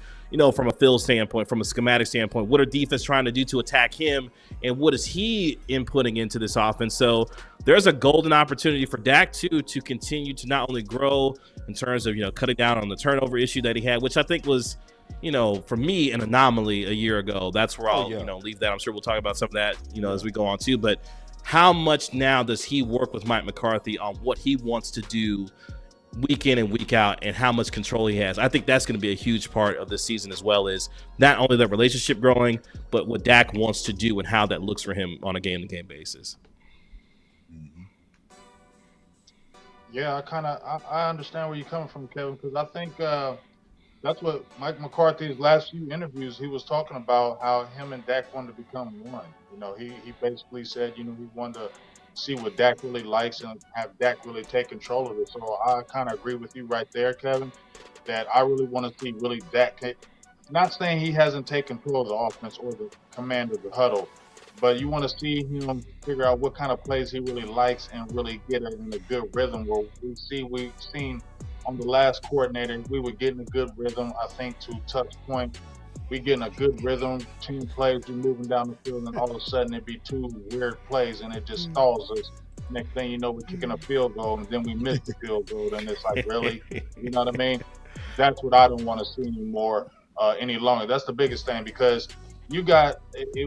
from a field standpoint, from a schematic standpoint. What are defense trying to do to attack him, and what is he inputting into this offense? So there's a golden opportunity for Dak, too, to continue to not only grow in terms of, cutting down on the turnover issue that he had, which I think was, for me, an anomaly a year ago. That's where I'll, leave that. I'm sure we'll talk about some of that, as we go on, too. But how much now does he work with Mike McCarthy on what he wants to do week in and week out, and how much control he has? I think that's going to be a huge part of this season, as well as not only that relationship growing, but what Dak wants to do and how that looks for him on a game-to-game basis. Yeah, I understand where you're coming from, Kevin, because I think That's what Mike McCarthy's last few interviews, he was talking about how him and Dak wanted to become one. He basically said, he wanted to see what Dak really likes and have Dak really take control of it. So I kind of agree with you right there, Kevin, that I really want to see really Dak. Not saying he hasn't taken control of the offense or the command of the huddle, but you want to see him figure out what kind of plays he really likes and really get it in a good rhythm. Where we've seen on the last coordinator, we were getting a good rhythm. I think to touch point, we getting a good rhythm. Team plays, we moving down the field, and all of a sudden it be two weird plays, and it just stalls us. Next thing you know, we're kicking a field goal, and then we miss the field goal, and it's like, really, you know what I mean? That's what I don't want to see anymore any longer. That's the biggest thing, because it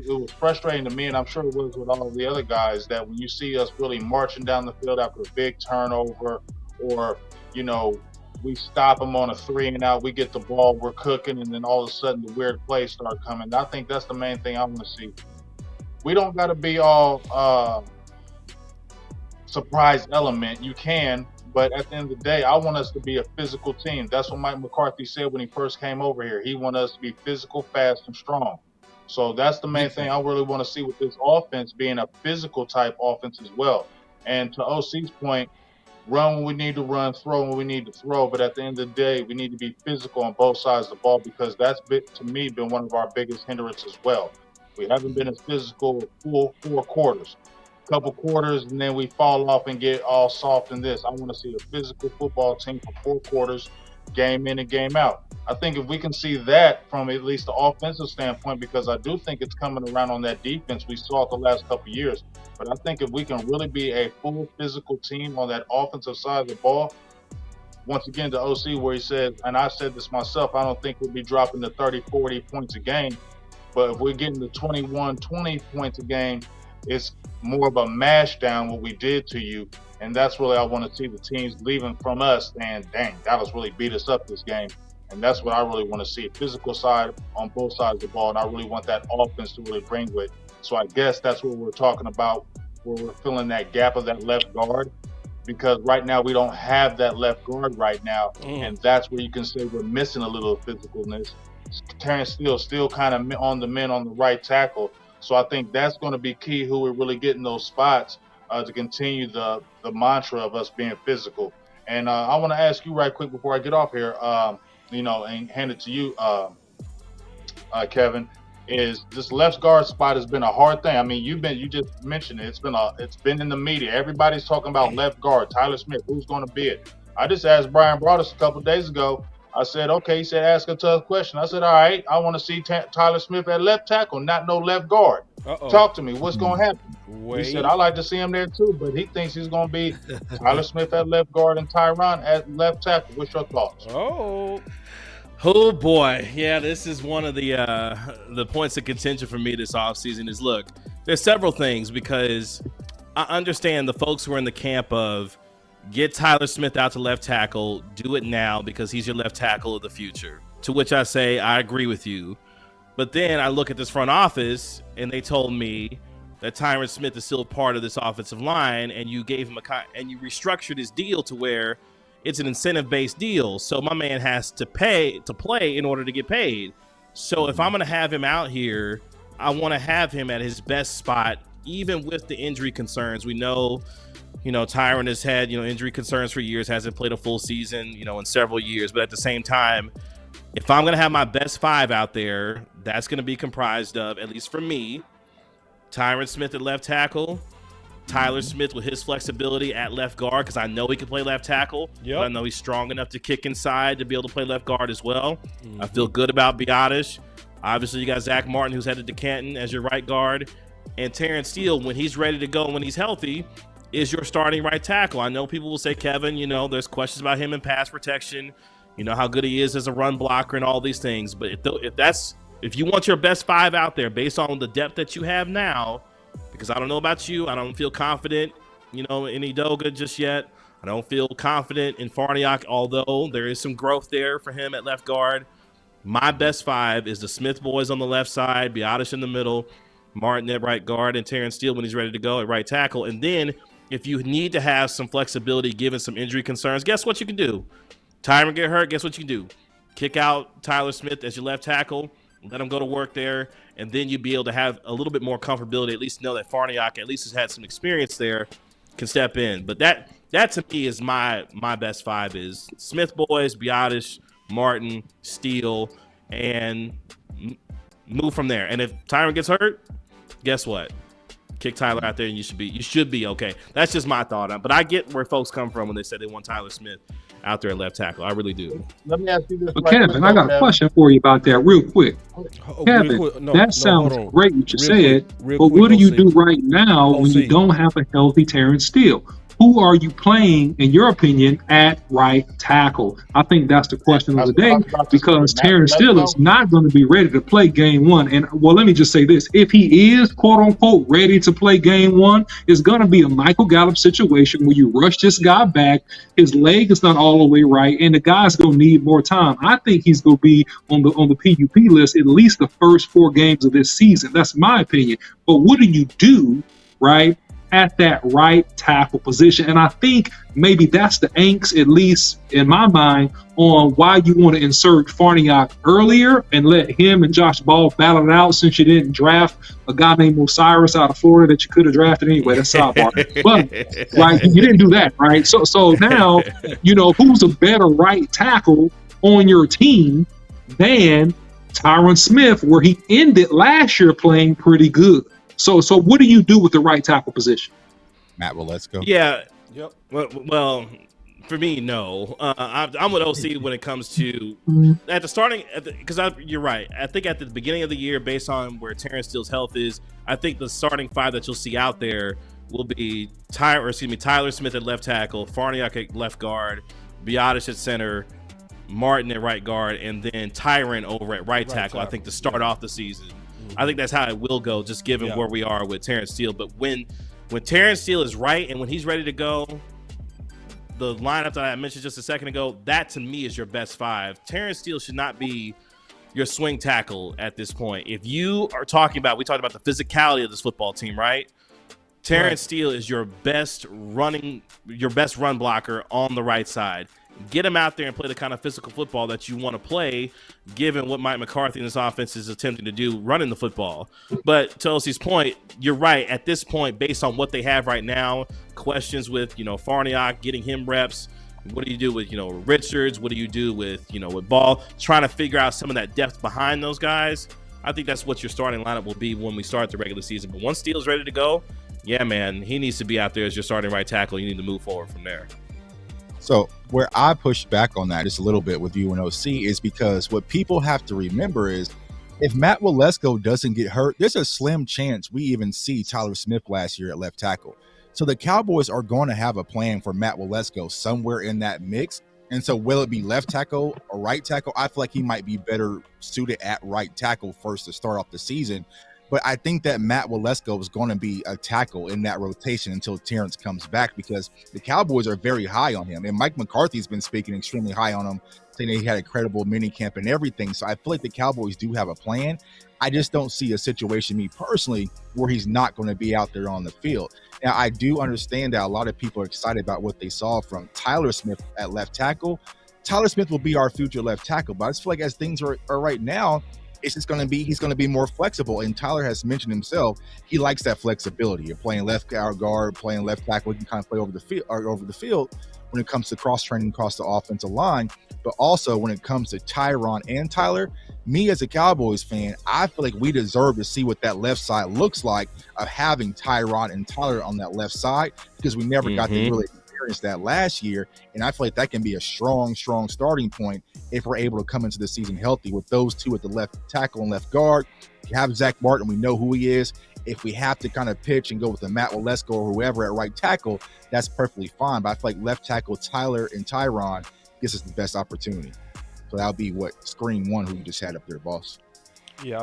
was frustrating to me, and I'm sure it was with all of the other guys, that when you see us really marching down the field after a big turnover, or we stop them on a 3 and out, we get the ball, we're cooking, and then all of a sudden the weird plays start coming. I think that's the main thing I want to see. We don't got to be all surprise element. You can, but at the end of the day, I want us to be a physical team. That's what Mike McCarthy said when he first came over here. He wanted us to be physical, fast, and strong. So that's the main thing I really want to see with this offense, being a physical type offense as well. And to OC's point, run when we need to run, throw when we need to throw. But at the end of the day, we need to be physical on both sides of the ball, because that's, to me, been one of our biggest hindrances as well. We haven't been as physical full 4 quarters. Couple quarters, and then we fall off and get all soft in this. I want to see a physical football team for 4 quarters, game in and game out. I think if we can see that from at least the offensive standpoint, because I do think it's coming around on that defense we saw it the last couple of years. But I think if we can really be a full physical team on that offensive side of the ball, once again, to OC, where he said, and I said this myself, I don't think we'll be dropping to 30, 40 points a game. But if we're getting to 21, 20 points a game, it's more of a mash down what we did to you. And that's really, I want to see the teams leaving from us and, dang, Dallas really beat us up this game. And that's what I really want to see, physical side on both sides of the ball. And I really want that offense to really bring with. So I guess that's what we're talking about, where we're filling that gap of that left guard. Because right now we don't have that left guard right now. And that's where you can say we're missing a little physicalness. Terrence Steele still kind of on the men on the right tackle. So I think that's going to be key, who we're really getting those spots to continue the mantra of us being physical. And I want to ask you right quick before I get off here, and hand it to you, Kevin, is this left guard spot has been a hard thing. I mean, you just mentioned it. It's been in the media. Everybody's talking about left guard, Tyler Smith, who's going to be it. I just asked Brian Broaddus a couple of days ago. I said, okay. He said, ask a tough question. I said, all right, I want to see Tyler Smith at left tackle, not no left guard. Talk to me. What's going to happen? He said, I like to see him there too, but he thinks he's going to be Tyler Smith at left guard and Tyron at left tackle. What's your thoughts? Oh boy. Yeah, this is one of the points of contention for me this offseason is, look, there's several things, because I understand the folks who are in the camp of get Tyler Smith out to left tackle, do it now because he's your left tackle of the future. To which I say, I agree with you. But then I look at this front office and they told me that Tyron Smith is still part of this offensive line, and you gave him and you restructured his deal to where it's an incentive-based deal. So my man has to play in order to get paid. So if I'm going to have him out here, I want to have him at his best spot, even with the injury concerns. We know, Tyron has had, injury concerns for years, hasn't played a full season, in several years. But at the same time, if I'm going to have my best 5 out there, that's going to be comprised of, at least for me, Tyron Smith at left tackle, Tyler Smith with his flexibility at left guard, because I know he can play left tackle. But I know he's strong enough to kick inside to be able to play left guard as well. I feel good about Biotish. Obviously, you got Zach Martin, who's headed to Canton as your right guard. And Terrence Steele, when he's ready to go, when he's healthy, is your starting right tackle. I know people will say, Kevin, there's questions about him in pass protection, how good he is as a run blocker and all these things. But if you want your best 5 out there based on the depth that you have now, because I don't know about you, I don't feel confident, in Edoga just yet. I don't feel confident in Farniok, although there is some growth there for him at left guard. My best 5 is the Smith boys on the left side, Biotish in the middle, Martin at right guard, and Terrence Steele when he's ready to go at right tackle. And then if you need to have some flexibility given some injury concerns, guess what you can do? Tyron get hurt, guess what you can do? kick out Tyler Smith as your left tackle, let him go to work there, and then you'd be able to have a little bit more comfortability, at least know that Farniok at least has had some experience there, can step in. But that to me is my best five is Smith boys, Biotish, Martin, Steele, and move from there. And if Tyron gets hurt, guess what? Kick Tyler out there, and you should be okay. That's just my thought. But I get where folks come from when they say they want Tyler Smith out there at left tackle. I really do. Let me ask you this. But Kevin, I got a question for you about that real quick. Kevin, that sounds great what you said, but what do you do right now when you don't have a healthy Terrence Steele? Who are you playing, in your opinion, at right tackle? I think that's the question of the day, because Terrence Steele is not going to be ready to play game one. And, well, let me just say this. If he is, quote-unquote, ready to play game one, it's going to be a Michael Gallup situation where you rush this guy back, his leg is not all the way right, and the guy's going to need more time. I think he's going to be on the PUP list at least the first 4 games of this season. That's my opinion. But what do you do, right, at that right tackle position? And I think maybe that's the angst, at least in my mind, on why you want to insert Farniok earlier and let him and Josh Ball battle it out, since you didn't draft a guy named Osiris out of Florida that you could have drafted anyway. That's sidebar. But right, you didn't do that, right? So now, you know, who's a better right tackle on your team than Tyron Smith, where he ended last year playing pretty good? So what do you do with the right tackle position? Matt, well, let's go. Yeah. Yep. Well, for me, no. I'm with OC when it comes to at the starting, because you're right. I think at the beginning of the year, based on where Terrence Steele's health is, I think the starting 5 that you'll see out there will be Tyler Smith at left tackle, Farniok at left guard, Biotish at center, Martin at right guard, and then Tyron over at right tackle. I think to start off the season. I think that's how it will go, just given where we are with Terrence Steele. But when Terrence Steele is right and when he's ready to go, the lineup that I mentioned just a second ago, that to me is your best 5. Terrence Steele should not be your swing tackle at this point. If you are talking about, we talked about the physicality of this football team, right? Terrence Steele is your best run blocker on the right side. Get him out there and play the kind of physical football that you want to play, given what Mike McCarthy and his offense is attempting to do running the football. But to OC's point, you're right. At this point, based on what they have right now, questions with, Farniok, getting him reps. What do you do with, Richards? What do you do with, with Ball? Trying to figure out some of that depth behind those guys. I think that's what your starting lineup will be when we start the regular season. But once Steele's ready to go, yeah, man, he needs to be out there as your starting right tackle. You need to move forward from there. So where I push back on that just a little bit with you and OC is because what people have to remember is if Matt Waletzko doesn't get hurt, there's a slim chance we even see Tyler Smith last year at left tackle. So the Cowboys are going to have a plan for Matt Waletzko somewhere in that mix. And so will it be left tackle or right tackle? I feel like he might be better suited at right tackle first to start off the season. But I think that Matt Waletzko is going to be a tackle in that rotation until Terrence comes back, because the Cowboys are very high on him. And Mike McCarthy's been speaking extremely high on him, saying he had a credible mini camp and everything. So I feel like the Cowboys do have a plan. I just don't see a situation, me personally, where he's not going to be out there on the field. Now, I do understand that a lot of people are excited about what they saw from Tyler Smith at left tackle. Tyler Smith will be our future left tackle, but I just feel like as things are right now, it's just going to be, he's going to be more flexible. And Tyler has mentioned himself, he likes that flexibility. You're playing left guard, playing left tackle. He can kind of play over the field when it comes to cross training across the offensive line. But also when it comes to Tyron and Tyler, me as a Cowboys fan, I feel like we deserve to see what that left side looks like of having Tyron and Tyler on that left side, because we never got to really experience that last year. And I feel like that can be a strong starting point if we're able to come into the season healthy with those two at the left tackle and left guard. You have Zach Martin, we know who he is. If we have to kind of pitch and go with the Matt Waletzko or whoever at right tackle, that's perfectly fine. But I feel like left tackle Tyler and Tyron gives us the best opportunity. So that'll be what screen one who you just had up there, boss. Yeah,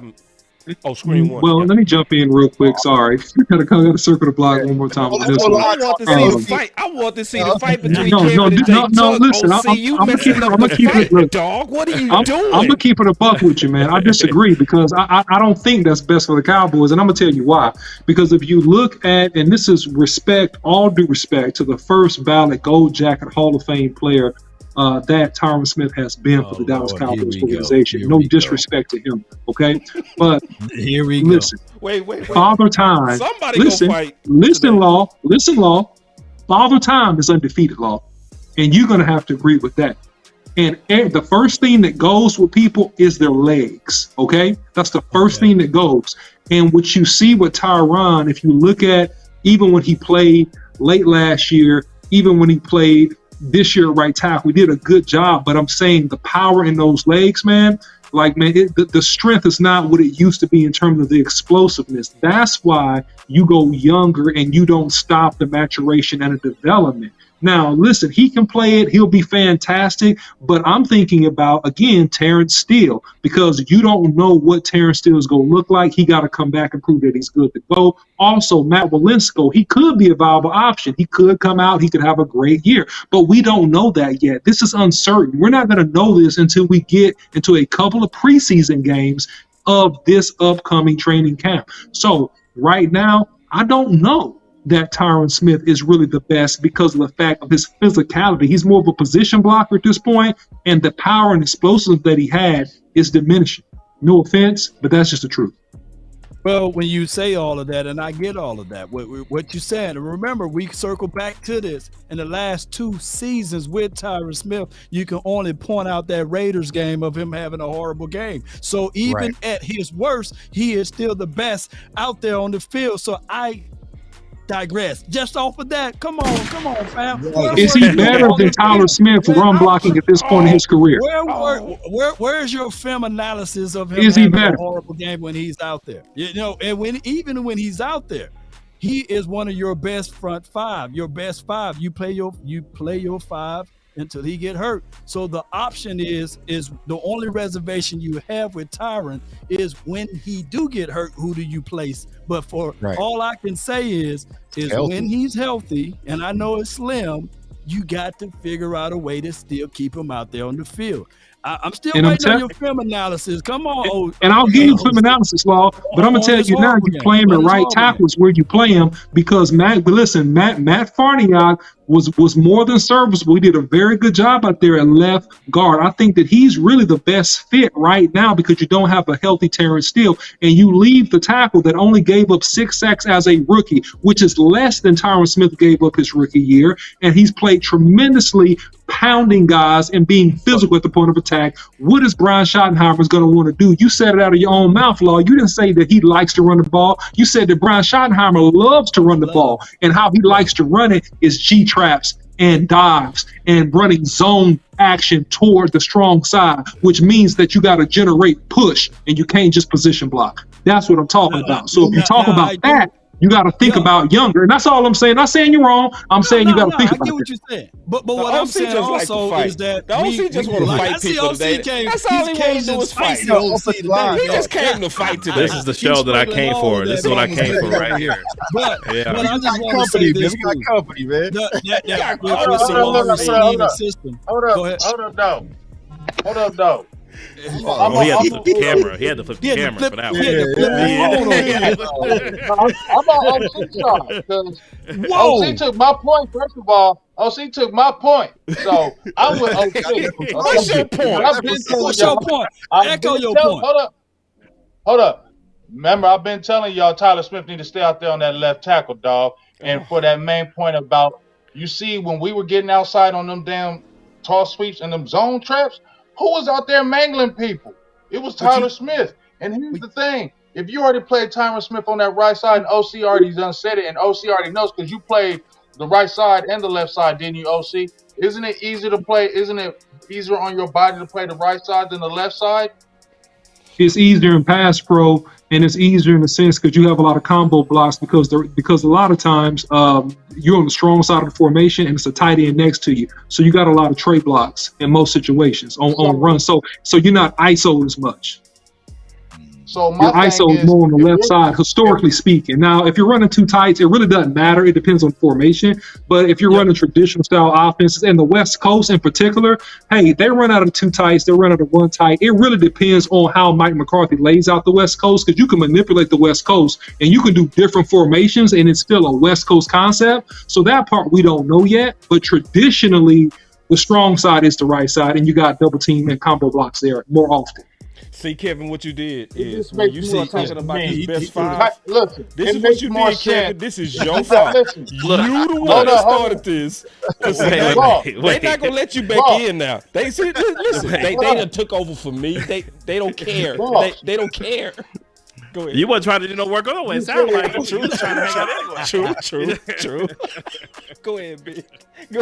screen one. Well, let me jump in real quick. Sorry, got to circle the block one more time. On this one. I want to see the fight. I want to see the fight between no, listen. I'm gonna keep it, dog. What are you doing? I'm gonna keep it a buck with you, man. I disagree, because I don't think that's best for the Cowboys, and I'm gonna tell you why. Because if you look at, and this is all due respect to the first ballot Gold Jacket Hall of Fame player that Tyron Smith has been for the Dallas Cowboys organization. No disrespect to him, okay? But here we listen. go. Wait. Father Time. Somebody listen, go fight. Listen, Law. Father Time is undefeated, Law. And you're going to have to agree with that. And the first thing that goes with people is their legs, okay? That's the first thing that goes. And what you see with Tyron, if you look at even when he played late last year, even when he played this year at right tackle, we did a good job. But I'm saying the power in those legs, man, like, man, the strength is not what it used to be in terms of the explosiveness. That's why you go younger and you don't stop the maturation and the development. Now, listen, he can play it. He'll be fantastic. But I'm thinking about, again, Terrence Steele, because you don't know what Terrence Steele is going to look like. He got to come back and prove that he's good to go. Also, Matt Walensko, he could be a viable option. He could come out. He could have a great year. But we don't know that yet. This is uncertain. We're not going to know this until we get into a couple of preseason games of this upcoming training camp. So right now, I don't know that Tyron Smith is really the best because of the fact of his physicality. He's more of a position blocker at this point, and the power and explosiveness that he had is diminishing. No offense, but that's just the truth. Well, when you say all of that, and I get all of that, what you said, and remember, we circle back to this. In the last 2 seasons with Tyron Smith, you can only point out that Raiders game of him having a horrible game. So even at his worst, he is still the best out there on the field. So I digress. Just off of that, come on, fam. Is he better than Tyler Smith run blocking at this point in his career? Where's your film analysis of him is he having better? a horrible game when he's out there? You know, and even when he's out there, he is one of your best front five, your best five. You play your five until he get hurt. So the option is the only reservation you have with Tyron is when he do get hurt, who do you place? But for all I can say is when he's healthy, and I know it's slim, you got to figure out a way to still keep him out there on the field. I'm still waiting on your film analysis. Come on. And I'll give you film analysis, Law, but I'm going to tell you now, you play him at right tackle is where you play him because Matt Farniok was more than serviceable. He did a very good job out there at left guard. I think that he's really the best fit right now because you don't have a healthy Terrence Steele, and you leave the tackle that only gave up 6 sacks as a rookie, which is less than Tyron Smith gave up his rookie year, and he's played tremendously pounding guys and being physical at the point of attack. What is Brian Schottenheimer going to want to do? You said it out of your own mouth, Law. You didn't say that he likes to run the ball. You said that Brian Schottenheimer loves to run the ball, and how he likes to run it is G-traps and dives and running zone action toward the strong side, which means that you got to generate push and you can't just position block. That's what I'm talking about. So if you talk about that, you got to think about younger, and that's all I'm saying. Not saying you're wrong. I'm saying you got to think about it. I get what you're saying, but what I'm saying also is that the OC just want to fight people today. That's all he want to do is fight. He just came to fight today. This is the show that I came for. This is what I came for right here. But I just want to say this. We got company, man. Hold up, though. Oh, he had to flip the camera. He had to flip the camera for that one. I'm on OC side because OC took my point. First of all, OC took my point, so I'm with OC. What's your point? What's your point? Echo your point. Hold up. Remember, I've been telling y'all Tyler Smith need to stay out there on that left tackle, dog. And for that main point about, you see, when we were getting outside on them damn toss sweeps and them zone traps, who was out there mangling people? It was Tyler Smith. And here's the thing. If you already played Tyler Smith on that right side and OC already done said it and OC already knows because you played the right side and the left side, didn't you, OC? Isn't it easier to play? Isn't it easier on your body to play the right side than the left side? It's easier in pass pro, and it's easier in the sense because you have a lot of combo blocks because a lot of times you're on the strong side of the formation and it's a tight end next to you. So you got a lot of trade blocks in most situations on run. So you're not ISO as much. So my ISO is more on the left side, historically speaking. Now, if you're running two tights, it really doesn't matter. It depends on formation. But if you're running traditional style offenses, and the West Coast in particular, hey, they run out of two tights, they run out of one tight. It really depends on how Mike McCarthy lays out the West Coast, because you can manipulate the West Coast and you can do different formations, and it's still a West Coast concept. So that part we don't know yet. But traditionally, the strong side is the right side, and you got double team and combo blocks there more often. See, Kevin, what you did is when you see talking about his best five. five. Listen, this is what you did, Kevin. This is your fault. You the one that started this. They're not gonna let you back in now. They said, listen, they done took over for me. They don't care. They don't care. Go ahead. You wasn't trying to do no work anyway. It sounded like you True. was trying to hang out anyway. True. Go ahead, Big. Go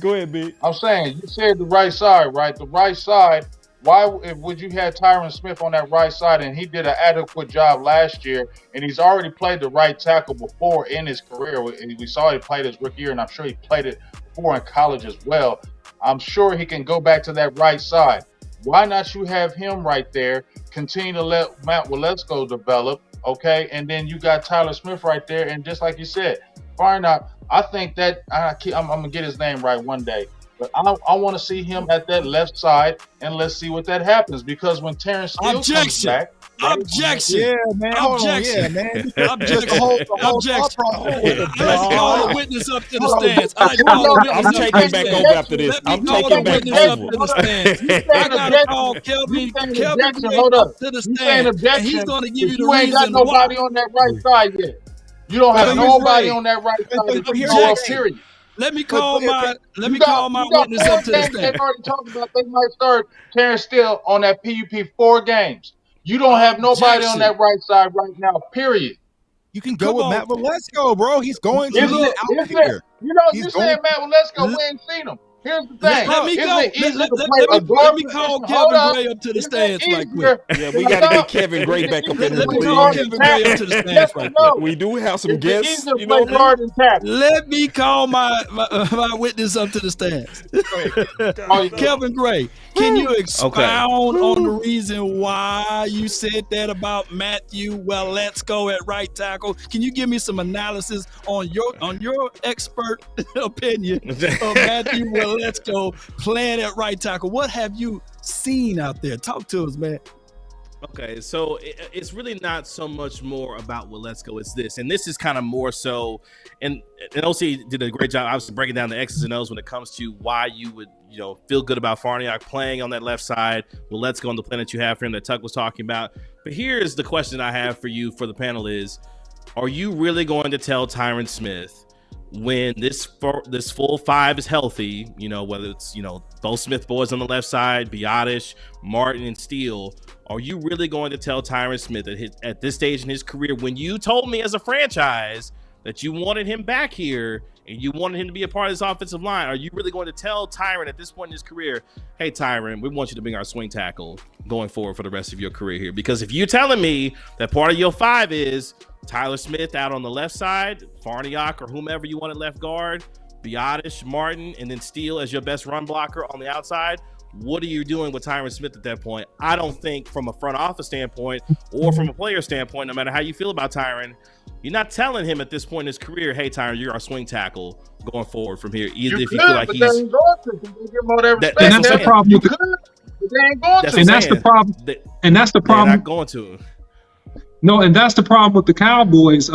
ahead, Big. I'm saying, you said the right side, right? The right side. Why would you have Tyron Smith on that right side? And he did an adequate job last year, and he's already played the right tackle before in his career. We saw he played his rookie year, and I'm sure he played it before in college as well. I'm sure he can go back to that right side. Why not you have him right there, continue to let Matt Waletzko develop, okay? And then you got Tyler Smith right there, and just like you said, firing out, I think that I'm going to get his name right one day. But I want to see him at that left side, and let's see what that happens. Because when Terrence Steele comes back, Objection! Yeah, man. Objection! Yeah, man. Objection! Objection! I like to call a witness up to the stands. I'm taking back over after this. I'm taking back over. To the stands. I gotta call Kelvin hold up to the stands, and he's going to give you the you ain't got reason nobody why. on that right side yet. You don't have nobody on that right side. Period. Let me call my witness up to the stand. They've already talked about they might start Terrence Steele on that PUP 4 games. You don't have nobody on that right side right now, period. You can go with Matt Waletzko, bro. He's going to Isn't out here. You know, you said Matt Waletzko, we ain't seen him. Here's the thing. Let me go. Let me call Kevin Gray up to the stands right quick. Yeah, we got to get Kevin Gray back up in here. Let me call Kevin Gray up to the stands right quick. We do have some guests. You know, let me call my witness up to the stands. Kevin Gray, can you expound on the reason why you said that about Matthew Waletzko at right tackle? Can you give me some analysis on your expert opinion of Matthew Waletzko playing at right tackle? What have you seen out there? Talk to us, man. Okay, so it's really not so much more about Waletzko. It's this, and this is kind of more so. And OC did a great job, obviously, breaking down the X's and O's when it comes to why you would, feel good about Farniok playing on that left side. Waletzko on the plan that you have for him that Tuck was talking about. But here's the question I have for you, for the panel is: are you really going to tell Tyron Smith, when this full five is healthy, whether it's, both Smith boys on the left side, Biotish, Martin, and Steele, are you really going to tell Tyron Smith at this stage in his career, when you told me as a franchise that you wanted him back here and you wanted him to be a part of this offensive line, are you really going to tell Tyron at this point in his career, hey, Tyron, we want you to be our swing tackle going forward for the rest of your career here? Because if you're telling me that part of your five is Tyler Smith out on the left side, Farniok or whomever you want at left guard, Biotish, Martin, and then Steele as your best run blocker on the outside, what are you doing with Tyron Smith at that point? I don't think from a front office standpoint or from a player standpoint, no matter how you feel about Tyron, you're not telling him at this point in his career, hey, Tyron, you're our swing tackle going forward from here. Either if you feel like he's... That's the problem. And that's the problem. And that's the problem. They're not going to. No, and that's the problem with the Cowboys,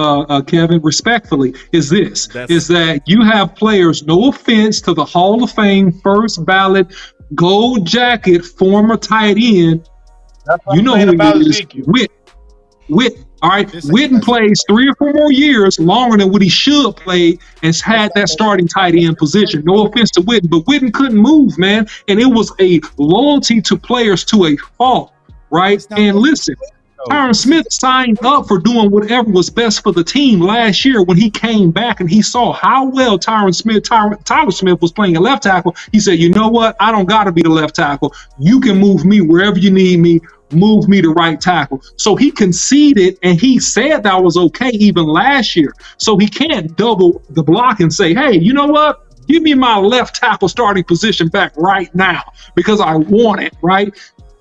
Kevin, respectfully, is that you have players, no offense to the Hall of Fame first ballot gold jacket former tight end. You know who he is. Witten. All right. Witten plays 3 or 4 more years longer than what he should play and had that starting tight end position. No offense to Witten, but Witten couldn't move, man. And it was a loyalty to players to a fault, right? And listen, Tyron Smith signed up for doing whatever was best for the team last year when he came back and he saw how well Tyler Smith was playing at left tackle. He said, you know what? I don't got to be the left tackle. You can move me wherever you need me. Move me to right tackle. So he conceded and he said that was okay even last year. So he can't double the block and say, hey, you know what? Give me my left tackle starting position back right now because I want it, right?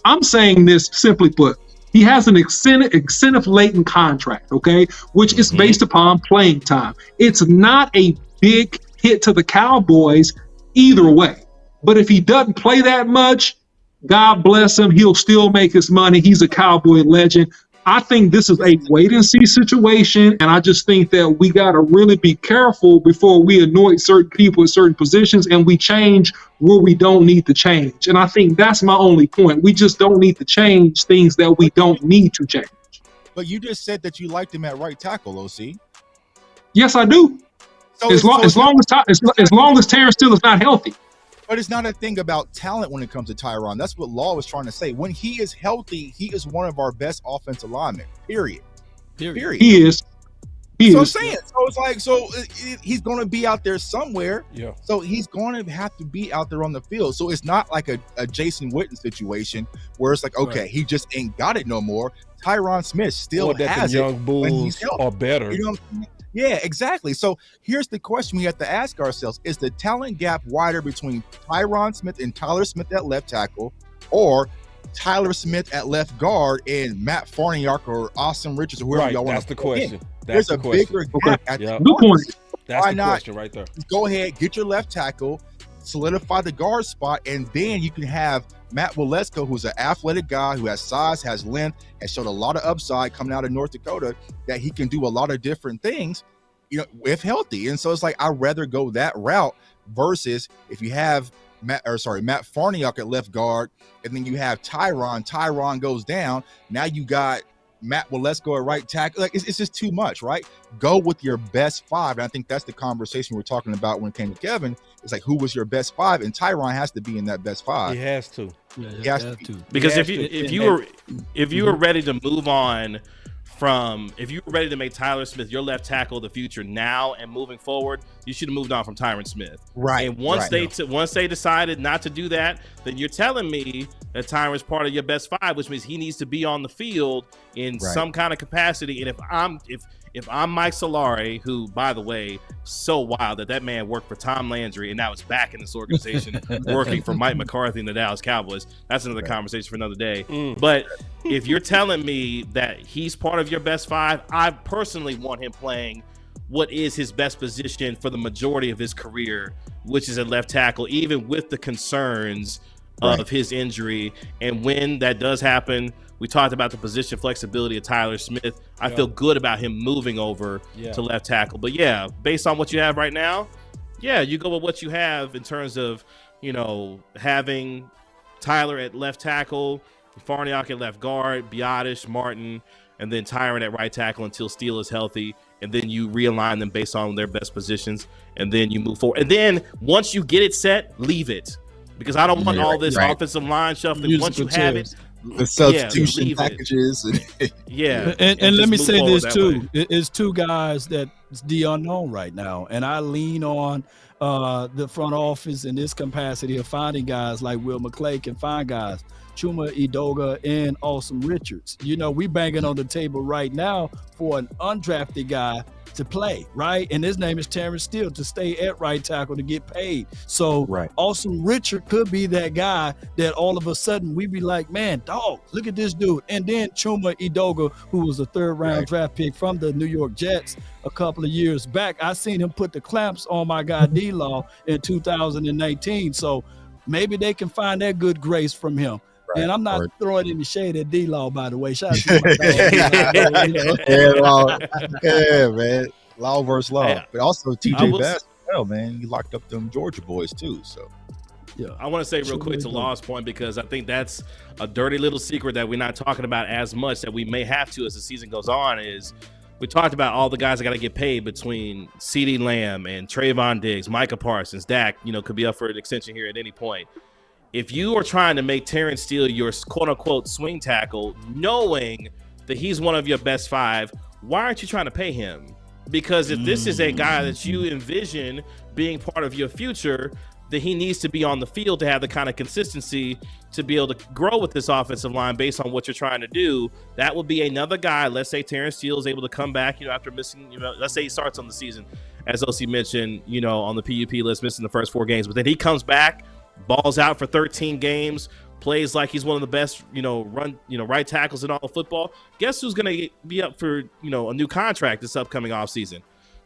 I'm saying this simply put. He has an incentive latent contract, okay, which is based upon playing time. It's not a big hit to the Cowboys either way. But if he doesn't play that much, God bless him. He'll still make his money. He's a Cowboy legend. I think this is a wait and see situation, and I just think that we got to really be careful before we anoint certain people in certain positions, and we change where we don't need to change. And I think that's my only point. We just don't need to change things that we don't need to change. But you just said that you liked him at right tackle, OC. Yes, I do. So as long as Terrence Steele is not healthy. But it's not a thing about talent when it comes to Tyron. That's what Law was trying to say. When he is healthy, he is one of our best offensive linemen. Period. He is. I'm saying. So it's like, he's going to be out there somewhere. Yeah. So he's going to have to be out there on the field. So it's not like a Jason Witten situation where it's like, okay, he just ain't got it no more. Tyron Smith still has it. Young Bulls are better. You know what I'm saying? Yeah, exactly. So here's the question we have to ask ourselves. Is the talent gap wider between Tyron Smith and Tyler Smith at left tackle, or Tyler Smith at left guard and Matt Farniok or Austin Richards or whoever y'all want to put the question. There's a bigger gap at the good point. That's Why the not? question right there. Go ahead, get your left tackle, solidify the guard spot, and then you can have Matt Waletzko, who's an athletic guy who has size, has length, has showed a lot of upside coming out of North Dakota, that he can do a lot of different things, if healthy. And so it's like, I'd rather go that route versus if you have Matt Farniok at left guard, and then you have Tyron goes down. Now you got Matt Waletzko at right tackle. Like, it's just too much, right? Go with your best five. And I think that's the conversation we're talking about when it came to Kevin. It's like, who was your best five? And Tyron has to be in that best five. He has to. Yeah, he has to. Because if you were ready to move on if you were ready to make Tyler Smith your left tackle of the future now and moving forward, you should have moved on from Tyron Smith. Right. And once they decided not to do that, then you're telling me that Tyron's part of your best five, which means he needs to be on the field in some kind of capacity. And if I'm Mike Solari, who, by the way, so wild that man worked for Tom Landry and now is back in this organization working for Mike McCarthy and the Dallas Cowboys. That's another conversation for another day. But if you're telling me that he's part of your best five, I personally want him playing what is his best position for the majority of his career, which is a left tackle, even with the concerns of his injury. And when that does happen, we talked about the position flexibility of Tyler Smith. I feel good about him moving over to left tackle. But yeah, based on what you have right now, you go with what you have in terms of, having Tyler at left tackle, Farniok at left guard, Biotish, Martin, and then Tyron at right tackle until Steele is healthy. And then you realign them based on their best positions. And then you move forward. And then once you get it set, leave it. Because I don't want all this offensive line shuffling. Once you have it, the substitution packages. And let me say this too. It's two guys that's the unknown right now. And I lean on the front office in this capacity of finding guys like Will McClay can find guys. Chuma Edoga and Austin Richards. We banging on the table right now for an undrafted guy to play, right? And his name is Terrence Steele, to stay at right tackle to get paid. So Austin Richard could be that guy that all of a sudden we be like, man, dog, look at this dude. And then Chuma Edoga, who was a third-round draft pick from the New York Jets a couple of years back. I seen him put the clamps on my guy D-Law in 2019. So maybe they can find that good grace from him. And I'm not throwing any shade at D-Law, by the way. Shout out to Law. Yeah, man. Law versus Law. But also TJ Bass, man. He locked up them Georgia boys, too. So, I want to say real quick to Law's point, because I think that's a dirty little secret that we're not talking about as much, that we may have to as the season goes on, is we talked about all the guys that got to get paid between CeeDee Lamb and Trayvon Diggs, Micah Parsons, Dak, could be up for an extension here at any point. If you are trying to make Terrence Steele your quote-unquote swing tackle, knowing that he's one of your best five, why aren't you trying to pay him? Because if this is a guy that you envision being part of your future, then he needs to be on the field to have the kind of consistency to be able to grow with this offensive line based on what you're trying to do. That would be another guy. Let's say Terrence Steele is able to come back, after missing, let's say he starts on the season, as OC mentioned, on the PUP list, missing the first 4 games, but then he comes back, balls out for 13 games, plays like he's one of the best, right tackles in all of football. Guess who's going to be up for, a new contract this upcoming offseason?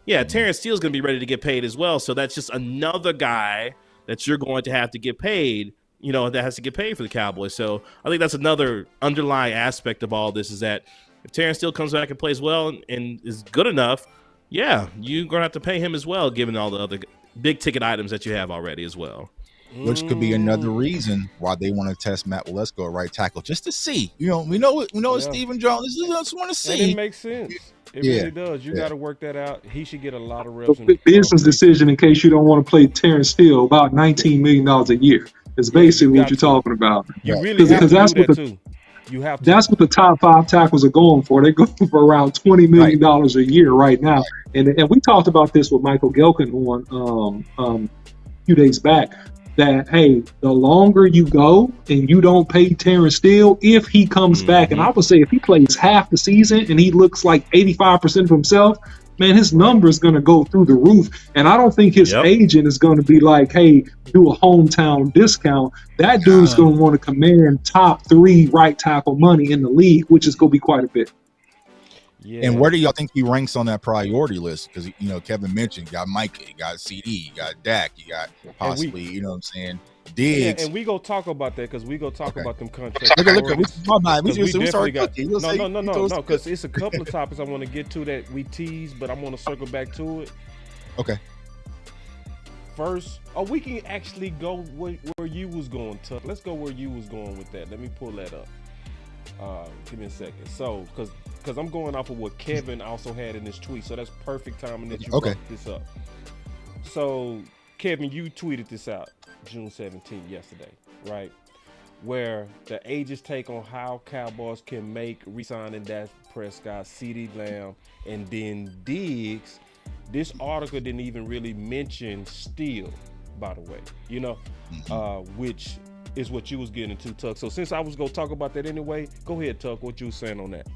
Yeah, Terrence Steele's going to be ready to get paid as well. So that's just another guy that you're going to have to get paid, that has to get paid for the Cowboys. So I think that's another underlying aspect of all this, is that If Terrence Steele comes back and plays well and is good enough, yeah, you're going to have to pay him as well, given all the other big ticket items that you have already as well. Which could be another reason why they want to test Matt Waletzko at right tackle, just to see. We know it's Stephen Jones. They just want to see. And it makes sense. It really does. You got to work that out. He should get a lot of reps. Business decision in case you don't want to play Terrence Steele, about $19 million a year. Is basically what you're talking about. You really have to do that too. You have to. That's what the top 5 tackles are going for. They're going for around $20 million a year right now. And we talked about this with Michael Gelkin on a few days back. That, hey, the longer you go and you don't pay Terrence Steele, if he comes back, and I would say if he plays half the season and he looks like 85% of himself, man, his number is going to go through the roof. And I don't think his agent is going to be like, hey, do a hometown discount. That dude's going to want to command top 3 right tackle money in the league, which is going to be quite a bit. Yeah. And where do y'all think he ranks on that priority list? Because Kevin mentioned you got Micah, you got CD, you got Dak, you got possibly, you know what I'm saying, Diggs. Yeah, and we go talk about that because we go talk about them contracts. No, because it's a couple of topics I want to get to that we tease, but I'm going to circle back to it. Okay. First, we can actually go where you was going, Tuck. Let's go where you was going with that. Let me pull that up. Give me a second. So, because I'm going off of what Kevin also had in his tweet, so that's perfect timing that you brought this up. So, Kevin, you tweeted this out June 17th, yesterday, right? Where the agents take on how Cowboys can make re-signing Dak Prescott, CeeDee Lamb, and then Diggs. This article didn't even really mention Steele, by the way, which is what you was getting into, Tuck. So since I was going to talk about that anyway, go ahead, Tuck, what you was saying on that.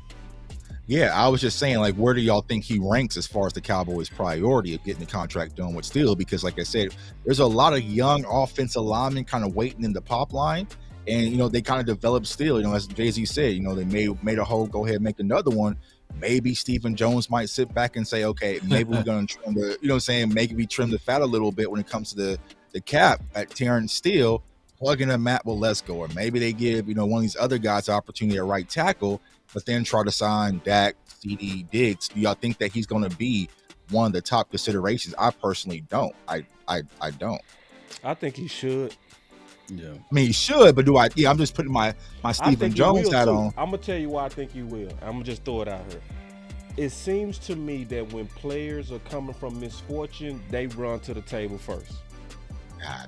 Yeah, I was just saying, like, where do y'all think he ranks as far as the Cowboys' priority of getting the contract done with Steele? Because, like I said, there's a lot of young offensive linemen kind of waiting in the pop line, and, they kind of developed Steele. As Jay-Z said, they made a hole, go ahead and make another one. Maybe Stephen Jones might sit back and say, okay, maybe we're going to trim maybe trim the fat a little bit when it comes to the cap at Terrence Steele, plugging in Matt Waletzko, or maybe they give, one of these other guys the opportunity at right tackle, but then try to sign Dak, CD, Diggs. Do y'all think that he's going to be one of the top considerations? I personally don't. I don't. I think he should. Yeah. I mean, he should, but do I? Yeah, I'm just putting my Stephen Jones hat on. I'm going to tell you why I think he will. I'm going to just throw it out here. It seems to me that when players are coming from misfortune, they run to the table first.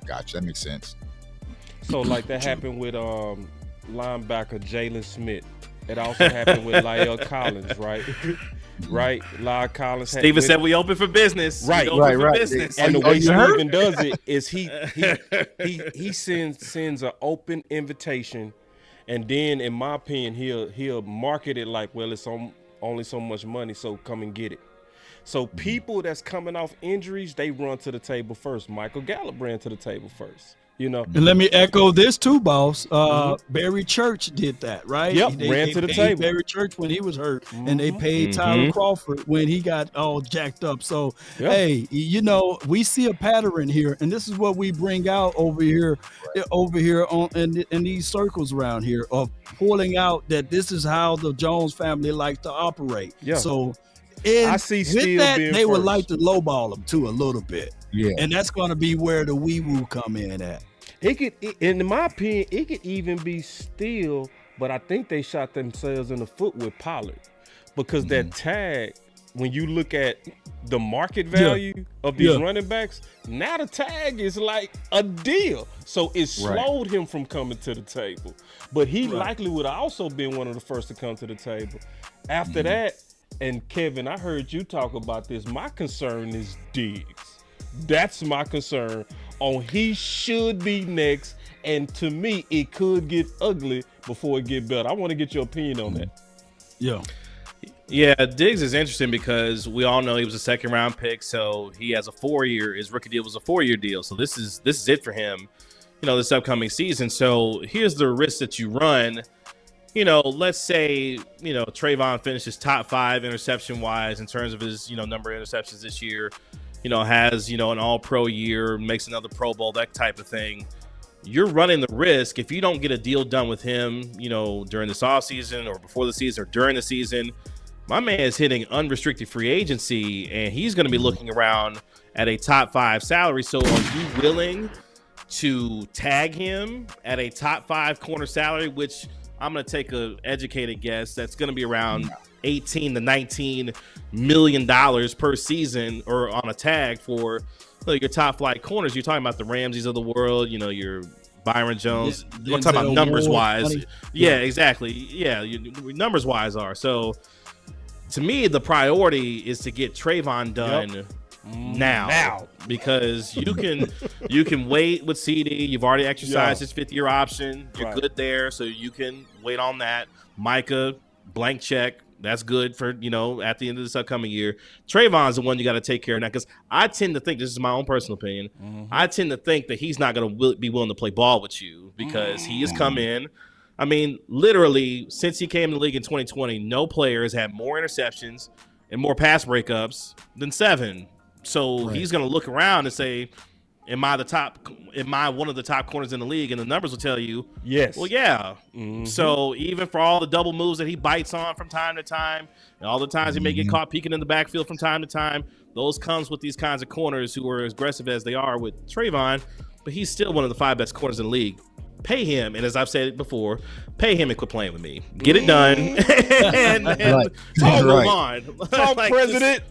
Gotcha. That makes sense. So, like that happened with linebacker Jalen Smith. It also happened with La'el Collins, right? Right? La'el Collins. Steven said we open for business. Right. For business. And the way Steven does it is he sends an open invitation, and then, in my opinion, he'll market it like, well, it's only so much money, so come and get it. So people that's coming off injuries, they run to the table first. Michael Gallup ran to the table first. And let me echo this too, boss. Barry Church did that, right? Yep, ran to the table. Barry Church when he was hurt, and they paid Tyler Crawford when he got all jacked up. So, hey, we see a pattern here, and this is what we bring out over here in these circles around here of pulling out that this is how the Jones family likes to operate. Yeah. So, I see with that, they would like to lowball them too a little bit. Yeah. And that's going to be where the wee-woo come in at. In my opinion, it could even be Steele, but I think they shot themselves in the foot with Pollard because that tag, when you look at the market value of these running backs, now the tag is like a deal. So it slowed him from coming to the table. But he likely would have also been one of the first to come to the table. After that, and Kevin, I heard you talk about this. My concern is Diggs. That's my concern on he should be next. And to me, it could get ugly before it get better. I want to get your opinion on that. Yeah, Diggs is interesting because we all know he was a second round pick. So he has his rookie deal was a 4-year deal. So this is it for him, this upcoming season. So here's the risk that you run. Let's say, Trayvon finishes top 5 interception wise in terms of his, number of interceptions this year, has, an all pro year, makes another Pro Bowl, that type of thing. you're running the risk if you don't get a deal done with him, during this offseason or before the season or during the season. My man is hitting unrestricted free agency, and he's going to be looking around at a top 5 salary. So are you willing to tag him at a top 5 corner salary, which I'm going to take an educated guess that's going to be around $18 to $19 million per season, or on a tag for your top flight corners. You're talking about the Ramseys of the world, your Byron Jones. We're talking about numbers wise. Yeah, exactly. Yeah, numbers wise are. So to me, the priority is to get Trayvon done now, because you can wait with CD. You've already exercised his 5th-year option. You're good there, so you can wait on that. Micah, blank check. That's good for, at the end of this upcoming year. Trayvon's the one you got to take care of now, because I tend to think, this is my own personal opinion, I tend to think that he's not going to be willing to play ball with you, because he has come in. I mean, literally, since he came in the league in 2020, no player has had more interceptions and more pass breakups than 7. So he's going to look around and say, am I one of the top corners in the league? And the numbers will tell you, yes. Well, yeah. So even for all the double moves that he bites on from time to time, and all the times he may get caught peeking in the backfield from time to time, those comes with these kinds of corners who are as aggressive as they are with Trayvon, but he's still one of the 5 best corners in the league. Pay him, and as I've said before, pay him and quit playing with me. Get it done, and move on. President.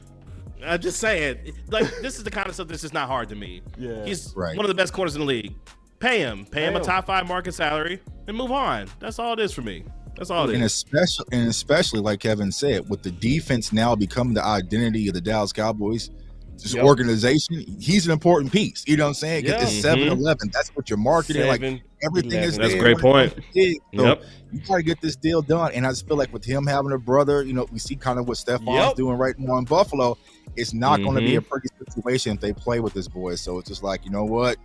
I'm just saying, this is the kind of stuff that's just not hard to me. Yeah, he's one of the best corners in the league. Pay him a top 5 market salary, and move on. That's all it is for me. That's all it is. And especially like Kevin said, with the defense now becoming the identity of the Dallas Cowboys, this organization, he's an important piece. You know what I'm saying? Get this 7-11. That's what you're marketing. Everything is there. That's a great point. So you got to get this deal done. And I just feel like with him having a brother, we see kind of what Stefan's doing right now in Buffalo. It's not going to be a pretty situation if they play with this boy. So it's just like, you know what?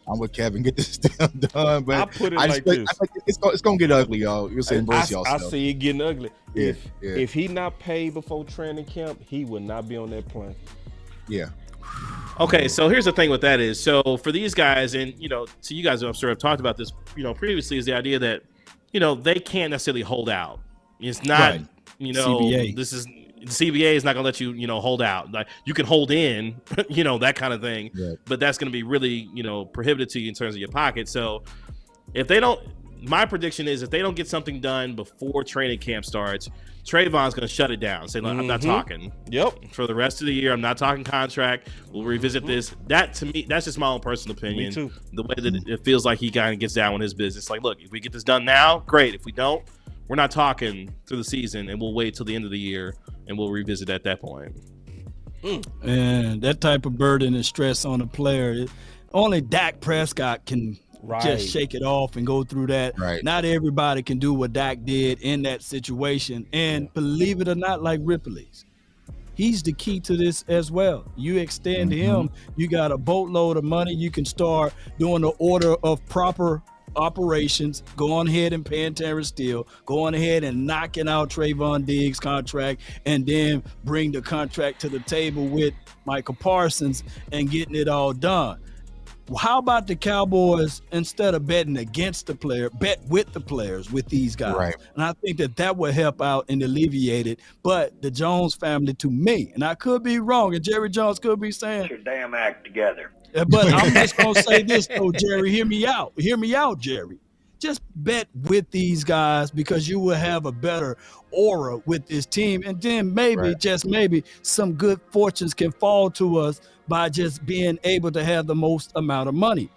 I'm with Kevin. Get this deal done. But I put it like this. It's going to get ugly, y'all. You're saying embrace y'all. I see it getting ugly. If he not paid before training camp, he would not be on that plane. Yeah. Okay, so here's the thing with that is, so for these guys, and to you guys, I'm sure I've talked about this, previously, is the idea that they can't necessarily hold out. It's not, CBA. This is the CBA is not going to let you, hold out. Like you can hold in, that kind of thing, but that's going to be really, prohibited to you in terms of your pocket. So if they don't, my prediction is if they don't get something done before training camp starts, Trayvon's going to shut it down. Say, look, I'm not talking. For the rest of the year, I'm not talking contract. We'll revisit this. That, to me, that's just my own personal opinion. Me too. The way that it feels like he kind of gets down with his business. Like, look, if we get this done now, great. If we don't, we're not talking through the season, and we'll wait till the end of the year, and we'll revisit at that point. And that type of burden and stress on a player, only Dak Prescott can just shake it off and go through that. Not everybody can do what Dak did in that situation. And believe it or not, like Ripley's, he's the key to this as well. You extend him, you got a boatload of money. You can start doing the order of proper operations, go on ahead and paying Terrence Steele, go on ahead and knocking out Trayvon Diggs' contract, and then bring the contract to the table with Michael Parsons and getting it all done. How about the Cowboys, instead of betting against the player, bet with the players, with these guys? And I think that would help out and alleviate it. But the Jones family, to me, and I could be wrong, and Jerry Jones could be saying, "Get your damn act together." But I'm just going to say this, though, Jerry. Hear me out. Hear me out, Jerry. Just bet with these guys, because you will have a better aura with this team. And then maybe, just maybe, some good fortunes can fall to us by just being able to have the most amount of money.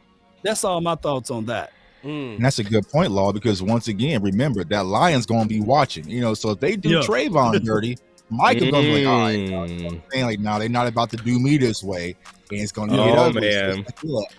That's all my thoughts on that. And that's a good point, Law, because once again, remember, that Lion's going to be watching. So if they do Trayvon dirty, Michael's going to be like, all right, no, they're not about to do me this way. And it's going to get ugly. Man.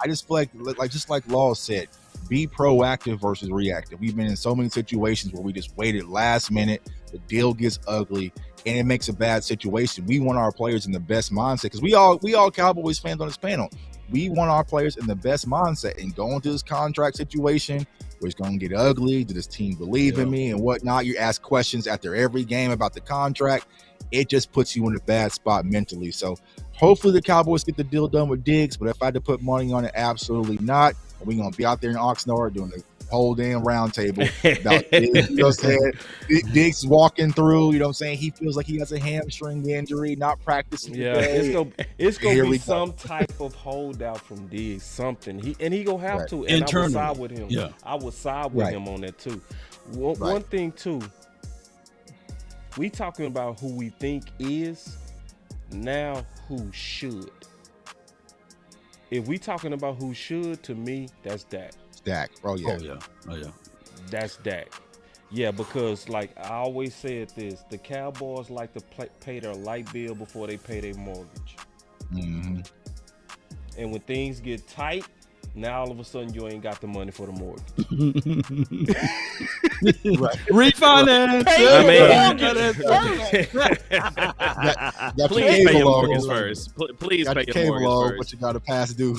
I just feel like just like Law said, be proactive versus reactive. We've been in so many situations where we just waited last minute, the deal gets ugly, and it makes a bad situation. We want our players in the best mindset, because we all Cowboys fans on this panel. We want our players in the best mindset, and go into this contract situation where it's going to get ugly. Did this team believe in me and whatnot? You ask questions after every game about the contract. It just puts you in a bad spot mentally. So Hopefully the Cowboys get the deal done with Diggs, but if I had to put money on it, absolutely not. We're going to be out there in Oxnard doing the whole damn round table about Diggs. You know what I'm saying? Diggs walking through, you know what I'm saying? He feels like he has a hamstring injury, not practicing today. It's gonna be some type of holdout from Diggs, something. He gonna have to, and I would side with him. Yeah. I would side with him on that too. One thing too, we talking about who we think is, now who should. If we talking about who should, to me, that's Dak. Dak. Oh yeah. That's Dak. Yeah, because like I always said this, the Cowboys like to pay their light bill before they pay their mortgage. Mm-hmm. And when things get tight, now all of a sudden you ain't got the money for the mortgage. Refinance. Please pay your mortgage first. Please pay your mortgage first. But you got to pass due.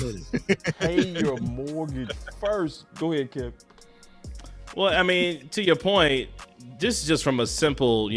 Pay your mortgage first. Go ahead, Kev. Well, I mean, to your point, this is just from a simple,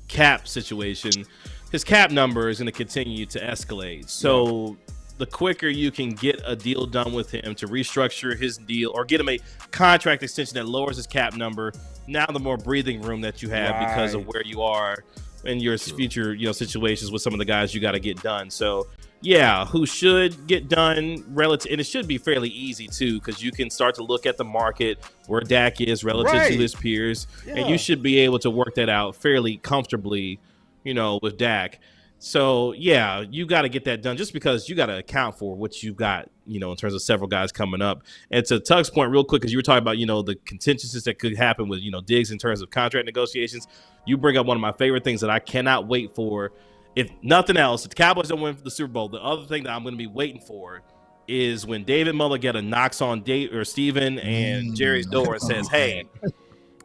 cap situation. His cap number is going to continue to escalate. So the quicker you can get a deal done with him to restructure his deal or get him a contract extension that lowers his cap number, now the more breathing room that you have because of where you are in your future, situations with some of the guys you got to get done. So yeah, who should get done relative, and it should be fairly easy too, because you can start to look at the market where Dak is relative to his peers, and you should be able to work that out fairly comfortably, with Dak. So yeah, you got to get that done, just because you got to account for what you got, in terms of several guys coming up. And to Tug's point, real quick, because you were talking about, the contingencies that could happen with, Diggs in terms of contract negotiations. You bring up one of my favorite things that I cannot wait for. If nothing else, if the Cowboys don't win the Super Bowl, the other thing that I'm going to be waiting for is when David Mulligetta knocks on Steven and Jerry's door and says, hey,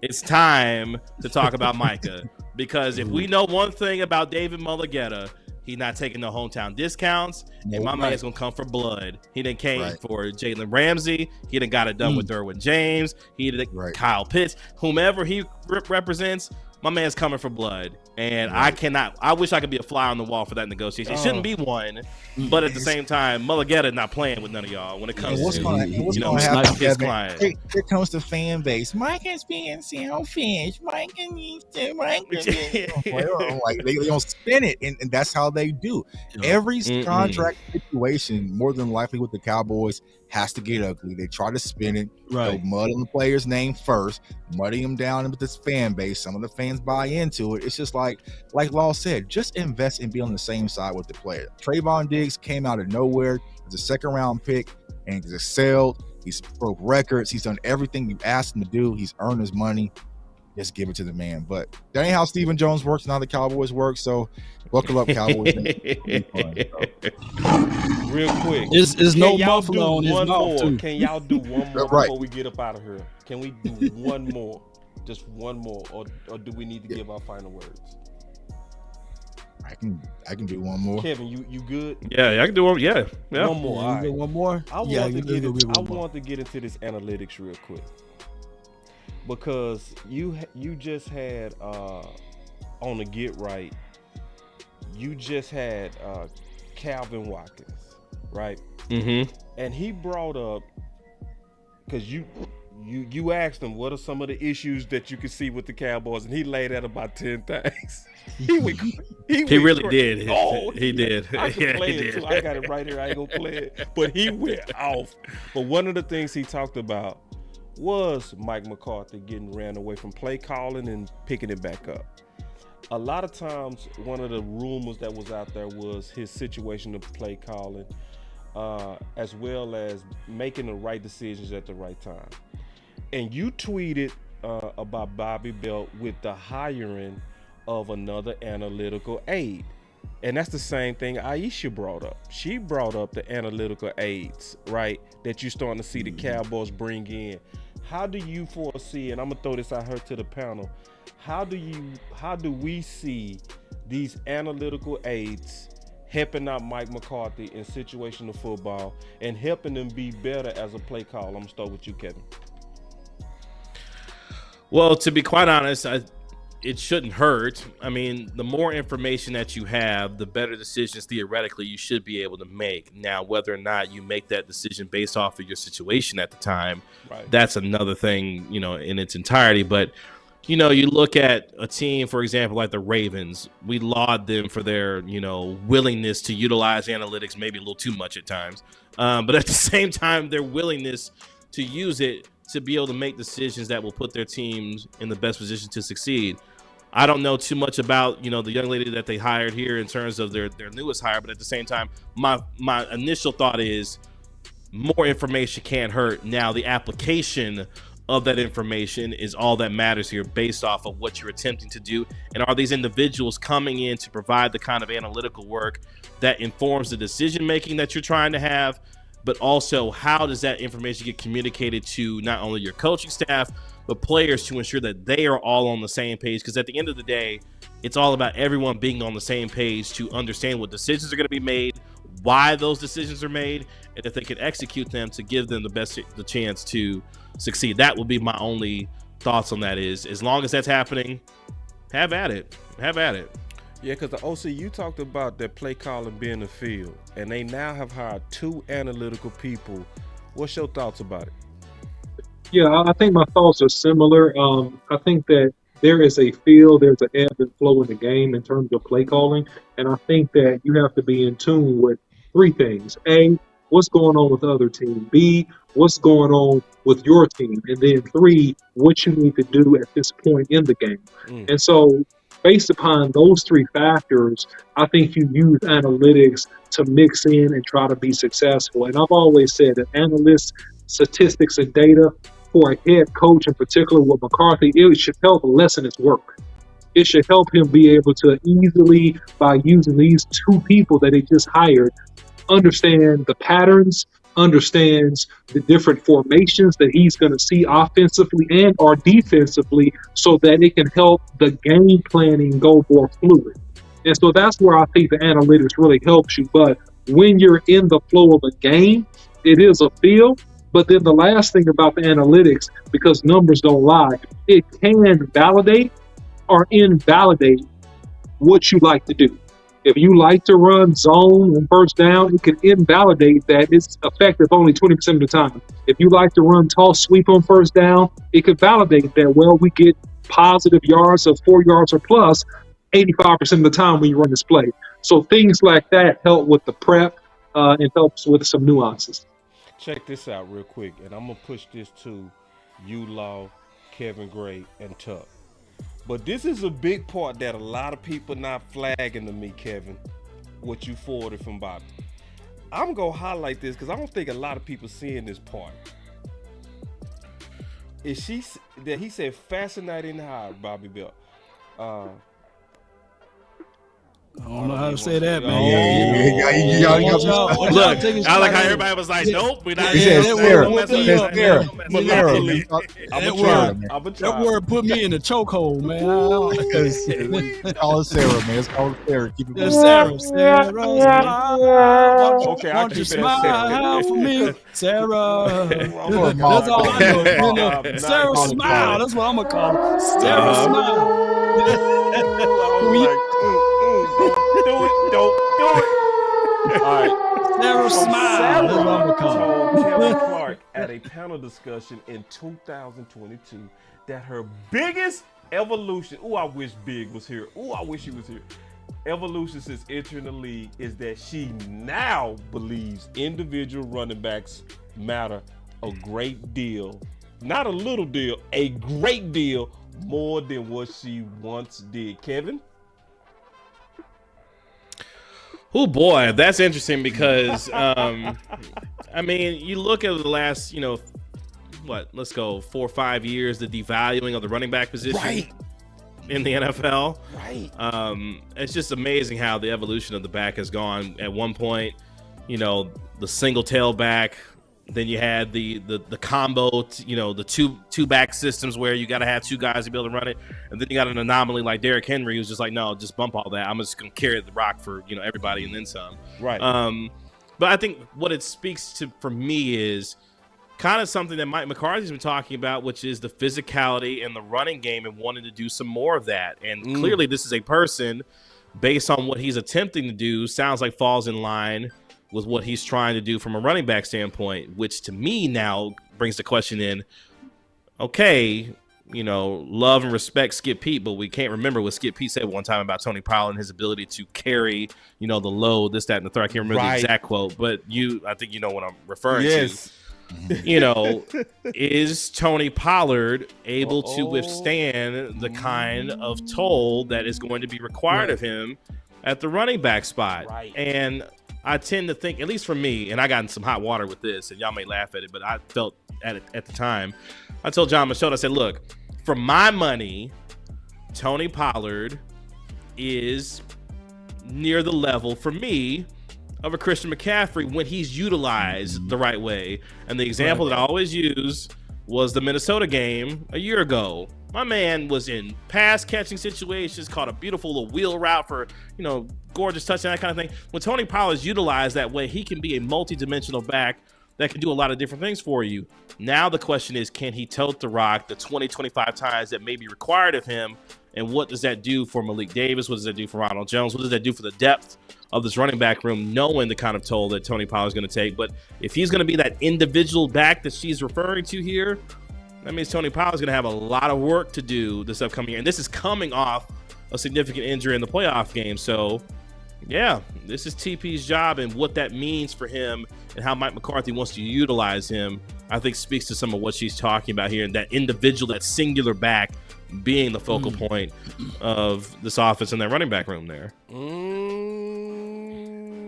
it's time to talk about Micah. Because if we know one thing about David Mulligetta, he's not taking no hometown discounts, and my man's going to come for blood. He done came for Jalen Ramsey. He done got it done with Derwin James. He did Kyle Pitts. Whomever he represents, my man's coming for blood. And I wish I could be a fly on the wall for that negotiation. It shouldn't be one, but at the same time, Mulligetta not playing with none of y'all when it comes to his client. Here comes the fan base. Mike is being selfish. Mike needs to. Like they don't spin it, and that's how they do. Every contract situation, more than likely with the Cowboys, has to get ugly. They try to spin it. They'll mud on the player's name first, muddy him down with this fan base. Some of the fans buy into it. It's just like Law said, just invest and be on the same side with the player. Trayvon Diggs came out of nowhere as a second-round pick, and he's excelled. He's broke records. He's done everything you asked him to do. He's earned his money. Just give it to the man. But that ain't how Stephen Jones works and how the Cowboys work. So buckle up, Cowboys. Real quick, there's no muffler on his mouth too. Can y'all do one more before we get up out of here? Can we do one more? Just one more, or do we need to give our final words? I can do one more. Kevin, you good? Yeah, I can do one. Yeah. One more. All right. One more. I want to get into this analytics real quick, because you just had on the Get Right, you just had Calvin Watkins, right? Mm-hmm. And he brought up, because you asked him what are some of the issues that you could see with the Cowboys, and he laid out about 10 things. He really did. Oh, he did. I can play it too. I got it right here. I ain't gonna play it, but he went off. But one of the things he talked about was Mike McCarthy getting ran away from play calling and picking it back up. A lot of times, one of the rumors that was out there was his situation of play calling, as well as making the right decisions at the right time. And you tweeted about Bobby Belt with the hiring of another analytical aide. And that's the same thing Aisha brought up. She brought up the analytical aides, right, that you're starting to see the Cowboys bring in. How do you foresee, and I'm gonna throw this out here to the panel, how do we see these analytical aides helping out Mike McCarthy in situational football and helping them be better as a play call? I'm gonna start with you, Kevin. Well, to be quite honest, it shouldn't hurt. I mean, the more information that you have, the better decisions theoretically you should be able to make. Now, whether or not you make that decision based off of your situation at the time, that's another thing, in its entirety. But, you look at a team, for example, like the Ravens. We laud them for their, willingness to utilize analytics, maybe a little too much at times. But at the same time, their willingness to use it to be able to make decisions that will put their teams in the best position to succeed. I don't know too much about, the young lady that they hired here in terms of their newest hire, but at the same time, my initial thought is more information can't hurt. Now, the application of that information is all that matters here based off of what you're attempting to do. And are these individuals coming in to provide the kind of analytical work that informs the decision-making that you're trying to have? But also, how does that information get communicated to not only your coaching staff, but players to ensure that they are all on the same page? Because at the end of the day, it's all about everyone being on the same page to understand what decisions are going to be made, why those decisions are made, and if they can execute them to give them the chance to succeed. That would be my only thoughts on that. Is as long as that's happening, have at it. Have at it. Yeah, because the OC, you talked about that play calling being the field, and they now have hired 2 analytical people. What's your thoughts about it? Yeah, I think my thoughts are similar. I think that there is a feel, there's an ebb and flow in the game in terms of play calling, and I think that you have to be in tune with 3 things. A, what's going on with the other team? B, what's going on with your team? And then 3, what you need to do at this point in the game. And so based upon those 3 factors, I think you use analytics to mix in and try to be successful. And I've always said that analysts, statistics, and data for a head coach in particular with McCarthy, it should help lessen his work. It should help him be able to easily, by using these 2 people that he just hired, understand the patterns, understands the different formations that he's going to see offensively and or defensively, so that it can help the game planning go more fluid. And so that's where I think the analytics really helps you. But when you're in the flow of a game, it is a feel. But then the last thing about the analytics, because numbers don't lie, it can validate or invalidate what you like to do. If you like to run zone and first down, it can invalidate that it's effective only 20% of the time. If you like to run toss sweep on first down, it could validate that, well, we get positive yards of 4 yards or plus 85% of the time when you run this play. So things like that help with the prep and helps with some nuances. Check this out real quick, and I'm going to push this to you, Law, Kevin Gray, and Tuck. But this is a big part that a lot of people not flagging to me, Kevin, what you forwarded from Bobby. I'm going to highlight this because I don't think a lot of people seeing this part. Is she that he said fascinating hire, Bobby Bell. I don't know how to say that, man. Look, I like how everybody was like, nope, we're not. That word put me in the chokehold, man. Call it Sarah, man. It's called Sarah. Keep it Sarah. Okay, why don't you smile for me, Sarah? That's all I know. Sarah smile. That's what I'm gonna call it. Sarah smile. Don't do it. All right. Sarah smile. Told Kevin Clark at a panel discussion in 2022 that her biggest evolution. I wish Big was here. I wish he was here. Evolution since entering the league is that she now believes individual running backs matter a great deal. Not a little deal, a great deal more than what she once did. Kevin? Oh boy, that's interesting because I mean, you look at the last, let's go 4 or 5 years, the devaluing of the running back position in the NFL. Right. It's just amazing how the evolution of the back has gone. At one point, the single tailback, then you had the combo, the two back systems where you got to have 2 guys to be able to run it. And then you got an anomaly like Derrick Henry who's just like, no, just bump all that. I'm just going to carry the rock for, everybody and then some. Right. But I think what it speaks to for me is kind of something that Mike McCarthy's been talking about, which is the physicality and the running game and wanting to do some more of that. And clearly this is a person, based on what he's attempting to do, sounds like falls in line with what he's trying to do from a running back standpoint, which to me now brings the question in, okay, you know, love and respect Skip Pete, but we can't remember what Skip Pete said one time about Tony Pollard and his ability to carry, you know, the load, this, that, and the third. I can't remember the exact quote, but I think you know what I'm referring to. You know, is Tony Pollard able to withstand the kind of toll that is going to be required of him at the running back spot? And I tend to think, at least for me, and I got in some hot water with this, and y'all may laugh at it, but I felt at the time, I told John Michaud, I said, look, for my money, Tony Pollard is near the level, for me, of a Christian McCaffrey when he's utilized the right way. And the example that I always use was the Minnesota game a year ago. My man was in pass catching situations, caught a beautiful little wheel route for, you know, gorgeous touchdown, that kind of thing. When Tony Pollard's utilized that way, he can be a multi-dimensional back that can do a lot of different things for you. Now the question is, can he tote the rock the 20, 25 times that may be required of him? And what does that do for Malik Davis? What does that do for Ronald Jones? What does that do for the depth of this running back room, knowing the kind of toll that Tony Pollard is going to take? But if he's going to be that individual back that she's referring to here, that means Tony Pollard is going to have a lot of work to do this upcoming year. And this is coming off a significant injury in the playoff game. So, yeah, this is TP's job, and what that means for him and how Mike McCarthy wants to utilize him, I think speaks to some of what she's talking about here, and that individual, that singular back being the focal point of this offense and that running back room there.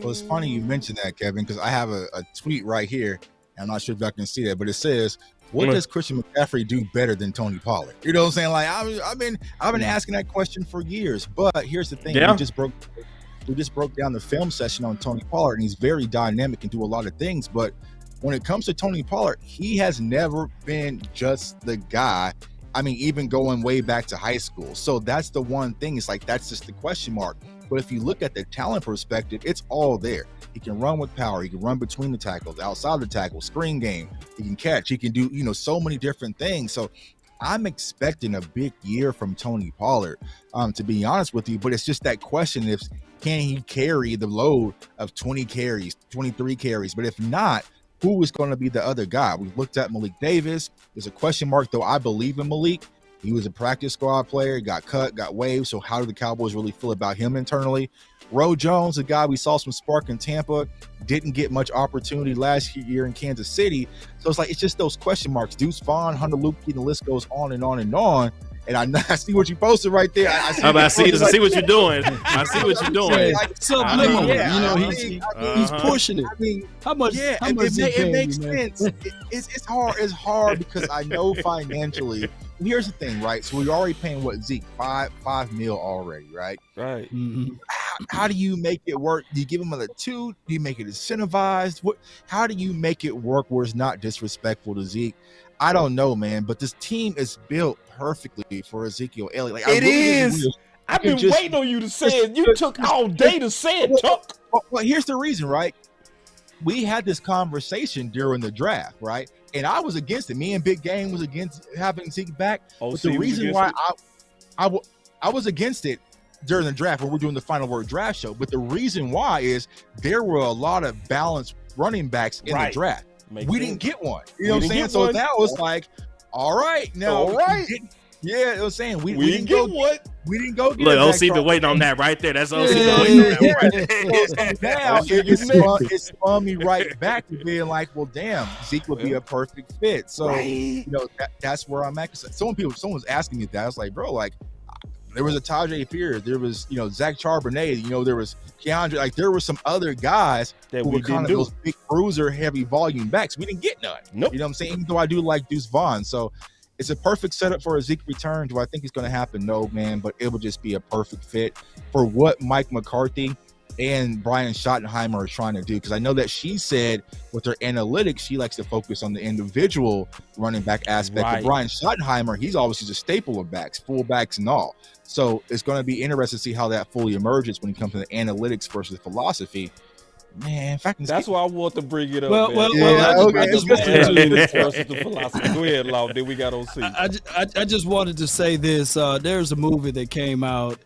Well, it's funny you mentioned that, Kevin, because I have a tweet right here. I'm not sure if y'all can see that, but it says, what does Christian McCaffrey do better than Tony Pollard? You know what I'm saying? Like, I've been asking that question for years, but here's the thing. We just broke down the film session on Tony Pollard, and he's very dynamic and do a lot of things. But when it comes to Tony Pollard, he has never been just the guy. I mean, even going way back to high school. So that's the one thing. It's like, that's just the question mark. But if you look at the talent perspective, it's all there. He can run with power. He can run between the tackles, outside the tackle, screen game. He can catch. He can do, you know, so many different things. So I'm expecting a big year from Tony Pollard, to be honest with you. But it's just that question, can he carry the load of 20 carries, 23 carries? But if not, who is going to be the other guy? We've looked at Malik Davis. There's a question mark, though. I believe in Malik. He was a practice squad player, got cut, got waived. So how do the Cowboys really feel about him internally? Ro Jones, a guy we saw some spark in Tampa, didn't get much opportunity last year in Kansas City. So it's like, it's just those question marks. Deuce Vaughn, Hunter Luepke, the list goes on and on and on. And I see what you posted right there. I see what you're doing. I see what you're doing. He's pushing it. I mean, how much? Yeah, how much it makes sense. It's hard. It's hard because I know financially. Here's the thing, right? So we're already paying Zeke $5 million already, right? Right. Mm-hmm. How do you make it work? Do you give him a 2? Do you make it incentivized? How do you make it work where it's not disrespectful to Zeke? I don't know, man. But this team is built perfectly for Ezekiel Elliott. Like, it is. I've been waiting on you to say it. You took all day to say it, Chuck. Well, here's the reason, right? We had this conversation during the draft, right? And I was against it. Me and Big Game was against having Zeke back. But the reason why I was against it during the draft when we're doing the Final Word draft show. But the reason why is there were a lot of balanced running backs in the draft. We didn't get one. You know what I'm saying? So that was like, all right. Now, all right. Yeah, it was saying we didn't get what? We didn't go get. Look, OC been waiting on that right there. That's OC been waiting on that right there. Now it spun me right back to being like, well, damn, Zeke would be a perfect fit. So you know that's where I'm at. Someone's asking me that. I was like, bro, like there was a Tajay Fear, there was Zach Charbonnet, there was Keandre, like there were some other guys that who were kind of those big bruiser, heavy volume backs. We didn't get none. Nope. You know what I'm saying? Even though I do like Deuce Vaughn, so. It's a perfect setup for a Zeke return. Do I think it's going to happen? No, man, but it will just be a perfect fit for what Mike McCarthy and Brian Schottenheimer are trying to do. Because I know that she said with her analytics, she likes to focus on the individual running back aspect. But Brian Schottenheimer, he's always a staple of backs, full backs and all. So it's going to be interesting to see how that fully emerges when it comes to the analytics versus philosophy. Man, if I can That's why I want to bring it up. Well, man. well, Yeah, well, I just I just- analytics versus the philosophy. Go ahead, Law. Then we got OC. I just wanted to say this. There's a movie that came out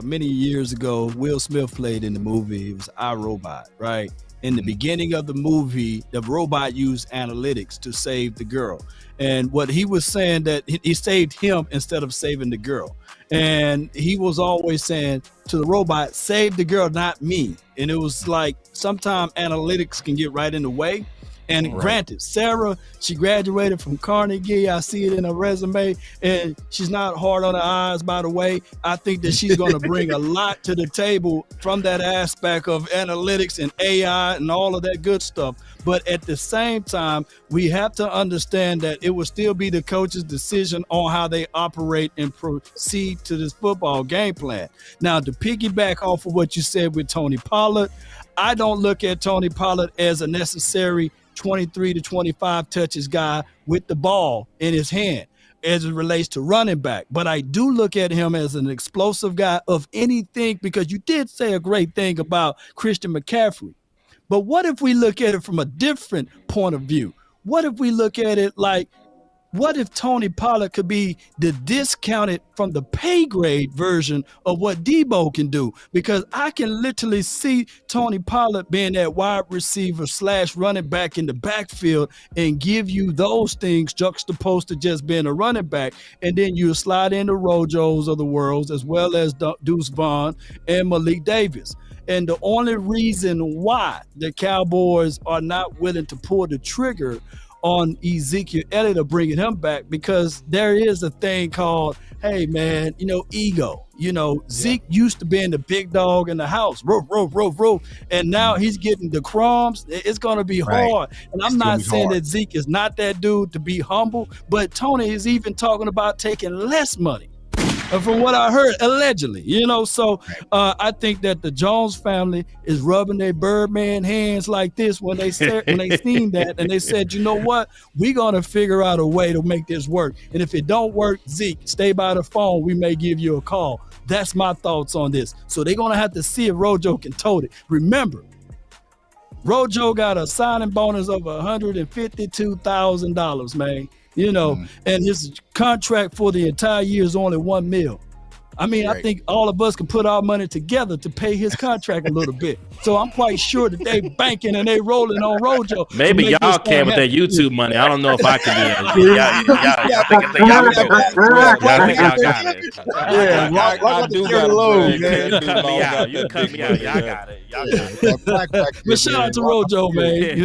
many years ago. Will Smith played in the movie. It was iRobot, right? In the beginning of the movie, the robot used analytics to save the girl. And what he was saying that he saved him instead of saving the girl. And he was always saying to the robot, save the girl, not me. And it was like sometimes analytics can get right in the way. And granted, Sarah, she graduated from Carnegie. I see it in her resume, and she's not hard on her eyes, by the way. I think that she's going to bring a lot to the table from that aspect of analytics and AI and all of that good stuff. But at the same time, we have to understand that it will still be the coach's decision on how they operate and proceed to this football game plan. Now, to piggyback off of what you said with Tony Pollard, I don't look at Tony Pollard as a necessary 23 to 25 touches guy with the ball in his hand as it relates to running back. But I do look at him as an explosive guy of anything, because you did say a great thing about Christian McCaffrey. But what if we look at it from a different point of view? What if we look at it like, what if Tony Pollard could be the discounted from the pay grade version of what Debo can do? Because I can literally see Tony Pollard being that wide receiver / running back in the backfield and give you those things juxtaposed to just being a running back. And then you slide in the Rojos of the world, as well as Deuce Vaughn and Malik Davis. And the only reason why the Cowboys are not willing to pull the trigger on Ezekiel Elliott of bringing him back, because there is a thing called, hey man, ego. Zeke used to being the big dog in the house, roof, and now he's getting the crumbs. It's going to be hard. And I'm not saying that Zeke is not that dude to be humble, but Tony is even talking about taking less money. From what I heard, allegedly, so I think that the Jones family is rubbing their Birdman hands like this when they seen that, and they said, you know what, we're gonna figure out a way to make this work. And if it don't work, Zeke, stay by the phone. We may give you a call. That's my thoughts on this. So they're gonna have to see if Rojo can tote it. Remember, Rojo got a signing bonus of $152,000, man. And his contract for the entire year is only $1 million. I mean, I think all of us can put our money together to pay his contract a little bit. So I'm quite sure that they banking and they rolling on Rojo. Maybe y'all can with that YouTube money. I don't know if I can. I think y'all got it. Yeah, I do got it. You cut me out. Y'all got it. But shout out to Rojo, man.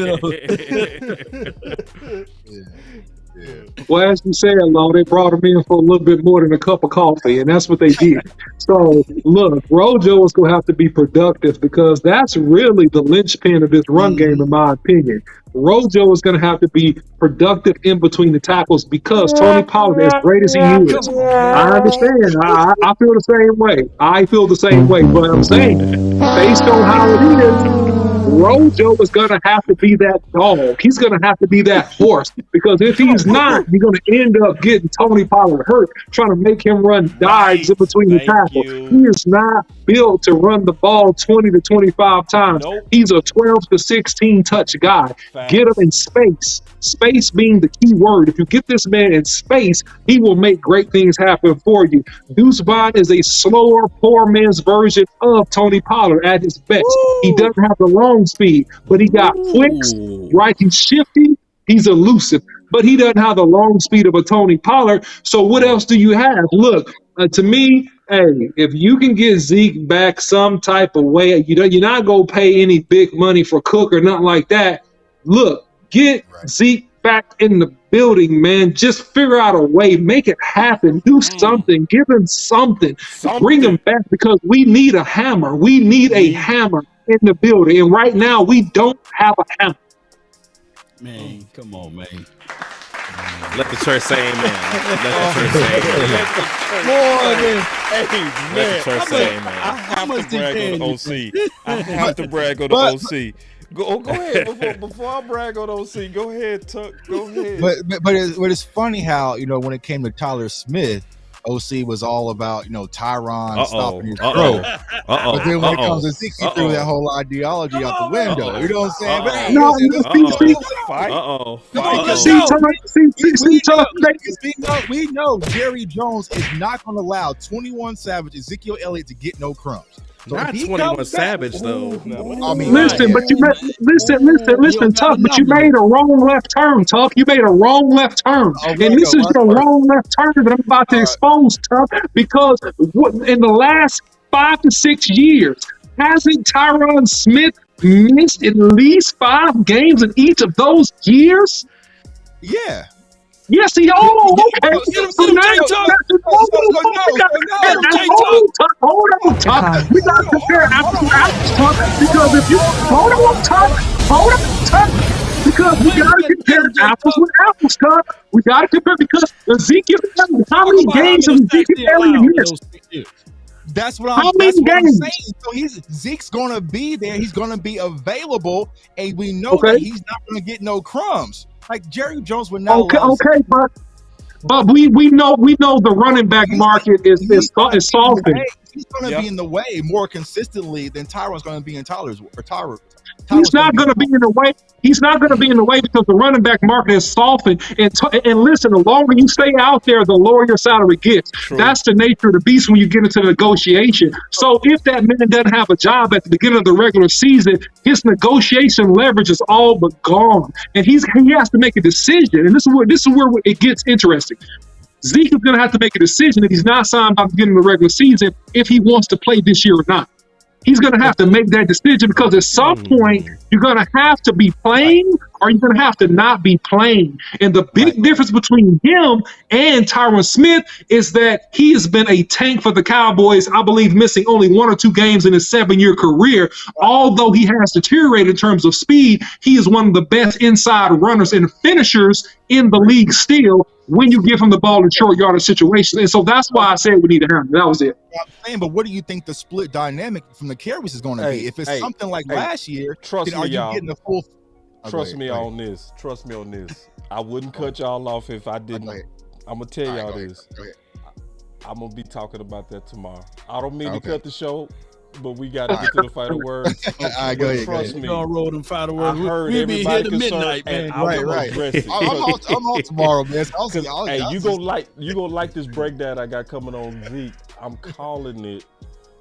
Well, as you said, Lo, they brought him in for a little bit more than a cup of coffee, and that's what they did. So, look, Rojo is going to have to be productive, because that's really the linchpin of this run game, in my opinion. Rojo is going to have to be productive in between the tackles, because Tony Pollard, as great as he is, I understand. I feel the same way. But I'm saying, based on how it is, Rojo is going to have to be that dog. He's going to have to be that horse, because if he's not, you're going to end up getting Tony Pollard hurt, trying to make him run dives in between the tackles. He is not built to run the ball 20 to 25 times. He's a 12 to 16 touch guy. Get him in space. Space being the key word. If you get this man in space, he will make great things happen for you. Deuce Vaughn is a slower, poor man's version of Tony Pollard at his best. He doesn't have the long speed, but he got quicks, right? He's shifty. He's elusive, but he doesn't have the long speed of a Tony Pollard. So what else do you have? Look, to me, hey, if you can get Zeke back some type of way, you're not going to pay any big money for Cook or nothing like that. Look, get Zeke back in the building, man. Just figure out a way. Make it happen. Do something. Give him something. Bring him back, because we need a hammer. We need a hammer in the building. And right now, we don't have a hammer. Man, come on, man. Let the church say amen. Let the church say amen. Let the church say amen. I have to brag on the OC. I have to brag on the OC. Go ahead. Before I brag on OC, go ahead, Tuck. Go ahead. But it's funny how, when it came to Tyler Smith, OC was all about, Tyron stopping his throw. But then when it comes to Zeke, he threw that whole ideology out the window. You know what I'm saying? But hey, we know Jerry Jones is not going to allow 21 Savage, Ezekiel Elliott to get no crumbs. So not 21 Savage though. I mean, listen, but listen, Tuck. But you made a wrong left turn, Tuck. You made a wrong left turn, and this is your wrong left turn that I'm about to expose, Tuck. Because in the last 5 to 6 years, hasn't Tyron Smith missed at least 5 games in each of those years? Yeah. Yes, okay. Hold on, Tuck. We got to compare apples to apples, Tuck. Because if you hold on, Tuck. Because we got to compare apples with apples, Tuck. We got to compare because Ezekiel Elliott. How many games has Ezekiel Elliott missed? That's what I'm saying. So Zeke's going to be there. He's going to be available, and we know that he's not going to get no crumbs. Like Jerry Jones would not. But we know the running back market is softened. He's going to be in the way more consistently than Tyron's going to be in Tyler's. He's not going to be in the way. He's not going to be in the way because the running back market is softened. And listen, the longer you stay out there, the lower your salary gets. True. That's the nature of the beast when you get into negotiation. So if that man doesn't have a job at the beginning of the regular season, his negotiation leverage is all but gone, and he has to make a decision. And this is where it gets interesting. Zeke is going to have to make a decision if he's not signed by the beginning of the regular season if he wants to play this year or not. He's going to have to make that decision because at some point you're going to have to be playing or you're going to have to not be playing. And the big difference between him and Tyron Smith is that he has been a tank for the Cowboys, I believe, missing only 1 or 2 games in his 7-year career. Although he has deteriorated in terms of speed, he is one of the best inside runners and finishers in the league still when you give him the ball in short yardage situations. And so that's why I said we need to handle it. That was it. I'm saying, but what do you think the split dynamic from the carries is going to be? If it's something like last year, trust then me, are you getting the full? Trust me on this. Trust me on this. I wouldn't cut y'all off if I didn't. I'm going to tell y'all this. I'm going to be talking about that tomorrow. I don't mean to cut the show, but we got to get to the final words. Trust me. Y'all roll them final words. I heard everybody concerned, and I'm going to address it. I'm off tomorrow, man. Hey, you gonna like this breakdown I got coming on Zeke. I'm calling it.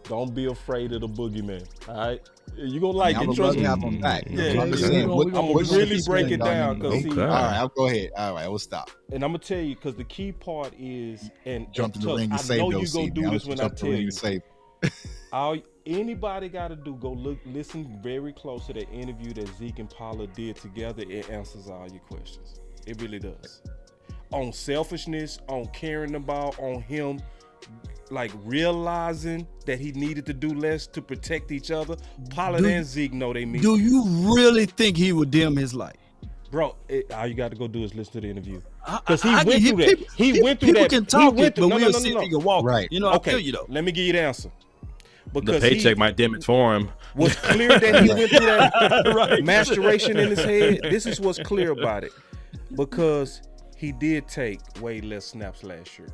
Don't be afraid of the boogeyman. All right, you gonna like it. Trust me. I'm back. Yeah, I'm gonna really break it down. All right, I'll go ahead. All right, we'll stop. And I'm gonna tell you because the key part is, and jump in the ring. I know you gonna do this when I tell you. All anybody got to do, go listen very close to the interview that Zeke and Paula did together. It answers all your questions. It really does. On selfishness, on carrying the ball, on him like realizing that he needed to do less to protect each other. Pollard and Zeke know they mean. Do you really think he would dim his light? Bro, all you got to go do is listen to the interview. Because he went through that. He went through that. People can talk it, but we'll see if he can walk. Right. You know, I feel you though. Let me give you the answer. Because the paycheck might dim it for him. Was clear that he went through that masturbation in his head. This is what's clear about it. Because he did take way less snaps last year.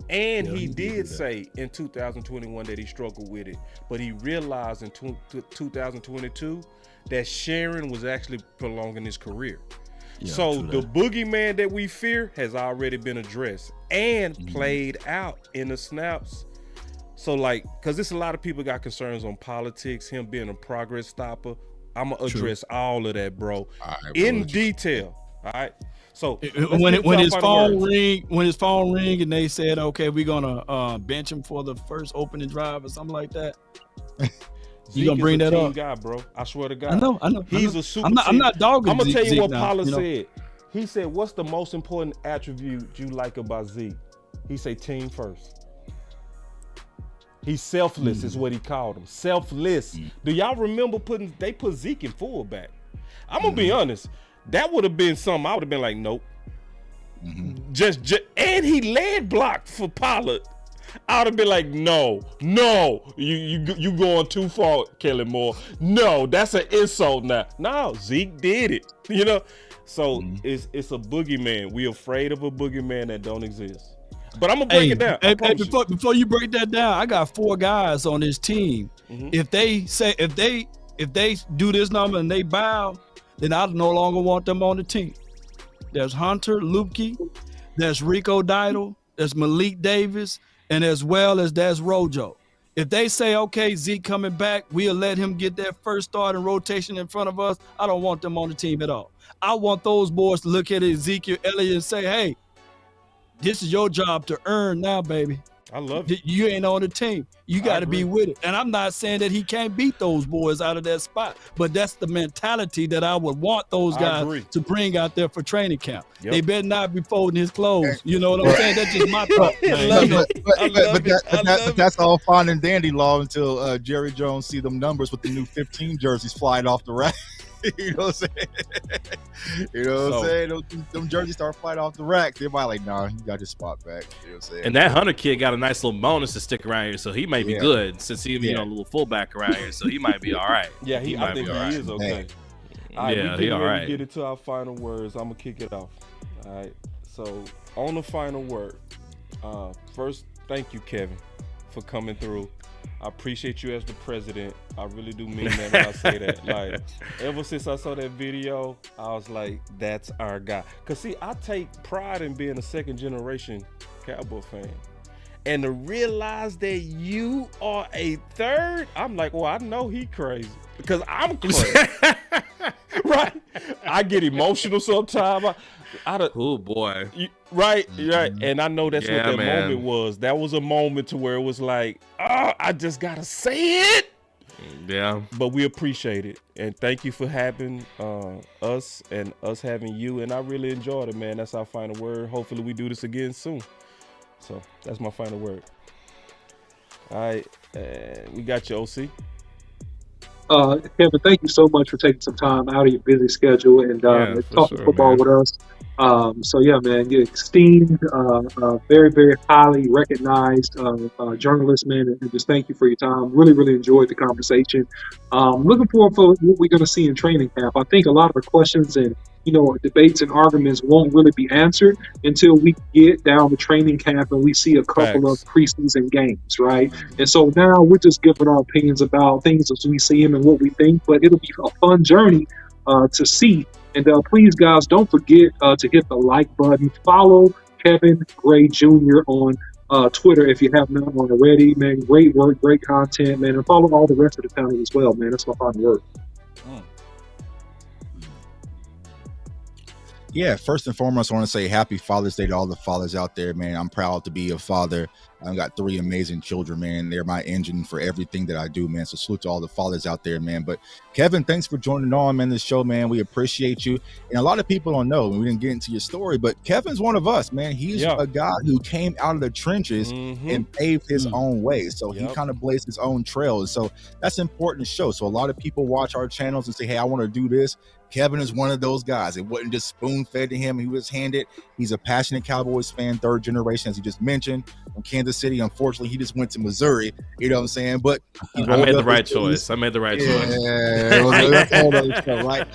And he did say in 2021 that he struggled with it. But he realized in 2022 that sharing was actually prolonging his career. Yeah, so the boogeyman that we fear has already been addressed and played out in the snaps. So like, because there's a lot of people got concerns on politics, him being a progress stopper. I'm going to address all of that, bro, in detail. All right. So when his phone ring and they said, okay, we're gonna bench him for the first opening drive or something like that, you gonna bring that up? Guy, bro. I swear to God. I know. He's a super. I'm not dogging. I'm gonna tell you Zeke what now, Paula said. He said, "What's the most important attribute you like about Zeke?" He said, "Team first." He's selfless, is what he called him. Selfless. Do y'all remember they put Zeke in fullback? I'm gonna be honest. That would have been something I would have been like, nope. Just and he leg blocked for Pollard. I would have been like, no, you going too far, Kelly Moore. No, that's an insult now. No, Zeke did it. You know, so it's a boogeyman. We afraid of a boogeyman that don't exist. But I'm gonna break it down. Hey, before you break that down, I got 4 guys on this team. If they do this number and they bow, then I no longer want them on the team. There's Hunter Lupke, there's Rico Didal, there's Malik Davis, and as well as there's Rojo. If they say, okay, Zeke coming back, we'll let him get that first start in rotation in front of us, I don't want them on the team at all. I want those boys to look at Ezekiel Elliott and say, hey, this is your job to earn now, baby. I love it. You ain't on the team. You got to be with it. And I'm not saying that he can't beat those boys out of that spot, but that's the mentality that I would want those guys to bring out there for training camp. Yep. They better not be folding his clothes. You know what I'm saying? That's just my thought. But that's all fine and dandy law until Jerry Jones see them numbers with the new 15 jerseys flying off the rack. You know what I'm saying? You know what I'm saying? Them jerseys start flying off the racks. Everybody like, nah, you got your spot back. You know what I'm saying? And that Hunter kid got a nice little bonus to stick around here, so he might be good since he's a little fullback around here, so he might be all right. Yeah, I think he is okay. All right, yeah, he all right. Get into our final words. I'm gonna kick it off. All right. So on the final word, first, thank you, Kevin, for coming through. I appreciate you as the president. I really do mean that when I say that. Like, ever since I saw that video, I was like, that's our guy. Because, see, I take pride in being a second-generation Cowboy fan. And to realize that you are a third, I'm like, well, I know he crazy. Because I'm crazy. Right? I get emotional sometimes. Oh, boy. Right. And I know that's what that moment was. That was a moment to where it was like, oh, I just got to say it. Yeah. But we appreciate it. And thank you for having us and us having you. And I really enjoyed it, man. That's our final word. Hopefully we do this again soon. So that's my final word. All right. We got your OC. Kevin, thank you so much for taking some time out of your busy schedule and talking football with us. So yeah, man, you're esteemed, very, very highly recognized journalist, man, and just thank you for your time. Really, really enjoyed the conversation. Looking forward for what we're going to see in training camp. I think a lot of the questions and debates and arguments won't really be answered until we get down to training camp and we see a couple of preseason games, right? And so now we're just giving our opinions about things as we see them and what we think, but it'll be a fun journey to see. And please, guys, don't forget to hit the like button. Follow Kevin Gray Jr. on Twitter if you have not already, man. Great work, great content, man. And follow all the rest of the family as well, man. That's my final word. Yeah, first and foremost, I want to say happy Father's Day to all the fathers out there, man. I'm proud to be a father. I've got 3 amazing children, man. They're my engine for everything that I do, man. So salute to all the fathers out there, man. But Kevin, thanks for joining on, man, this show, man. We appreciate you. And a lot of people don't know, we didn't get into your story, but Kevin's one of us, man. He's a guy who came out of the trenches and paved his own way. So he kind of blazed his own trails. So that's important to show. So a lot of people watch our channels and say, hey, I want to do this. Kevin is one of those guys. It wasn't just spoon-fed to him. He was handed. He's a passionate Cowboys fan, 3rd generation, as he just mentioned, from Kansas City. Unfortunately, he just went to Missouri. You know what I'm saying? But I made the right choice. I made the right choice. That's all that stuff, right?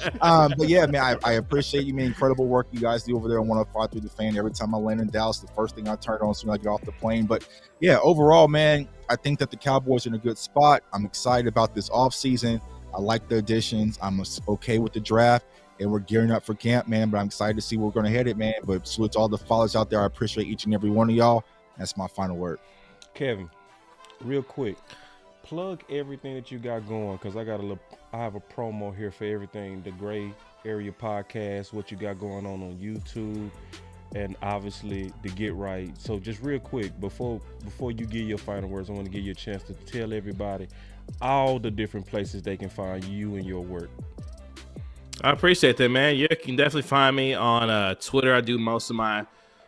But yeah, man, I appreciate you, man. Incredible work you guys do over there on 105 The Fan. Every time I land in Dallas, the first thing I turn on as soon as I get off the plane. But yeah, overall, man, I think that the Cowboys are in a good spot. I'm excited about this offseason. I like the additions. I'm okay with the draft, and we're gearing up for camp, man. But I'm excited to see where we're going to head it, man. But salute to all the fathers out there. I appreciate each and every one of y'all. That's my final word. Kevin, real quick, plug everything that you got going, because I have a promo here for everything. The Gray Area Podcast, what you got going on YouTube, and obviously the Get Right. So just real quick, before you give your final words, I want to give you a chance to tell everybody all the different places they can find you and your work. I appreciate that, man. You can definitely find me on Twitter. I do most of my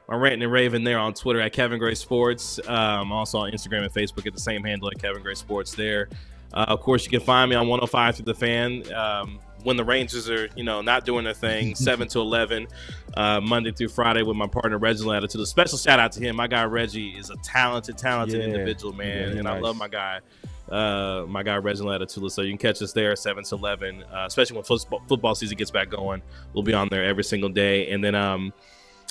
ranting and raving there on Twitter at Kevin Gray Sports. Also on Instagram and Facebook at the same handle at Kevin Gray Sports there. Of course, you can find me on 105 Through the Fan when the Rangers are, not doing their thing, 7 to 11, Monday through Friday with my partner Reginald Attitude. A special shout out to him. My guy Reggie is a talented individual, man, and nice. I love my guy. Reginald Attitula. So you can catch us there 7 to 11, especially when football season gets back going. We'll be on there every single day. And then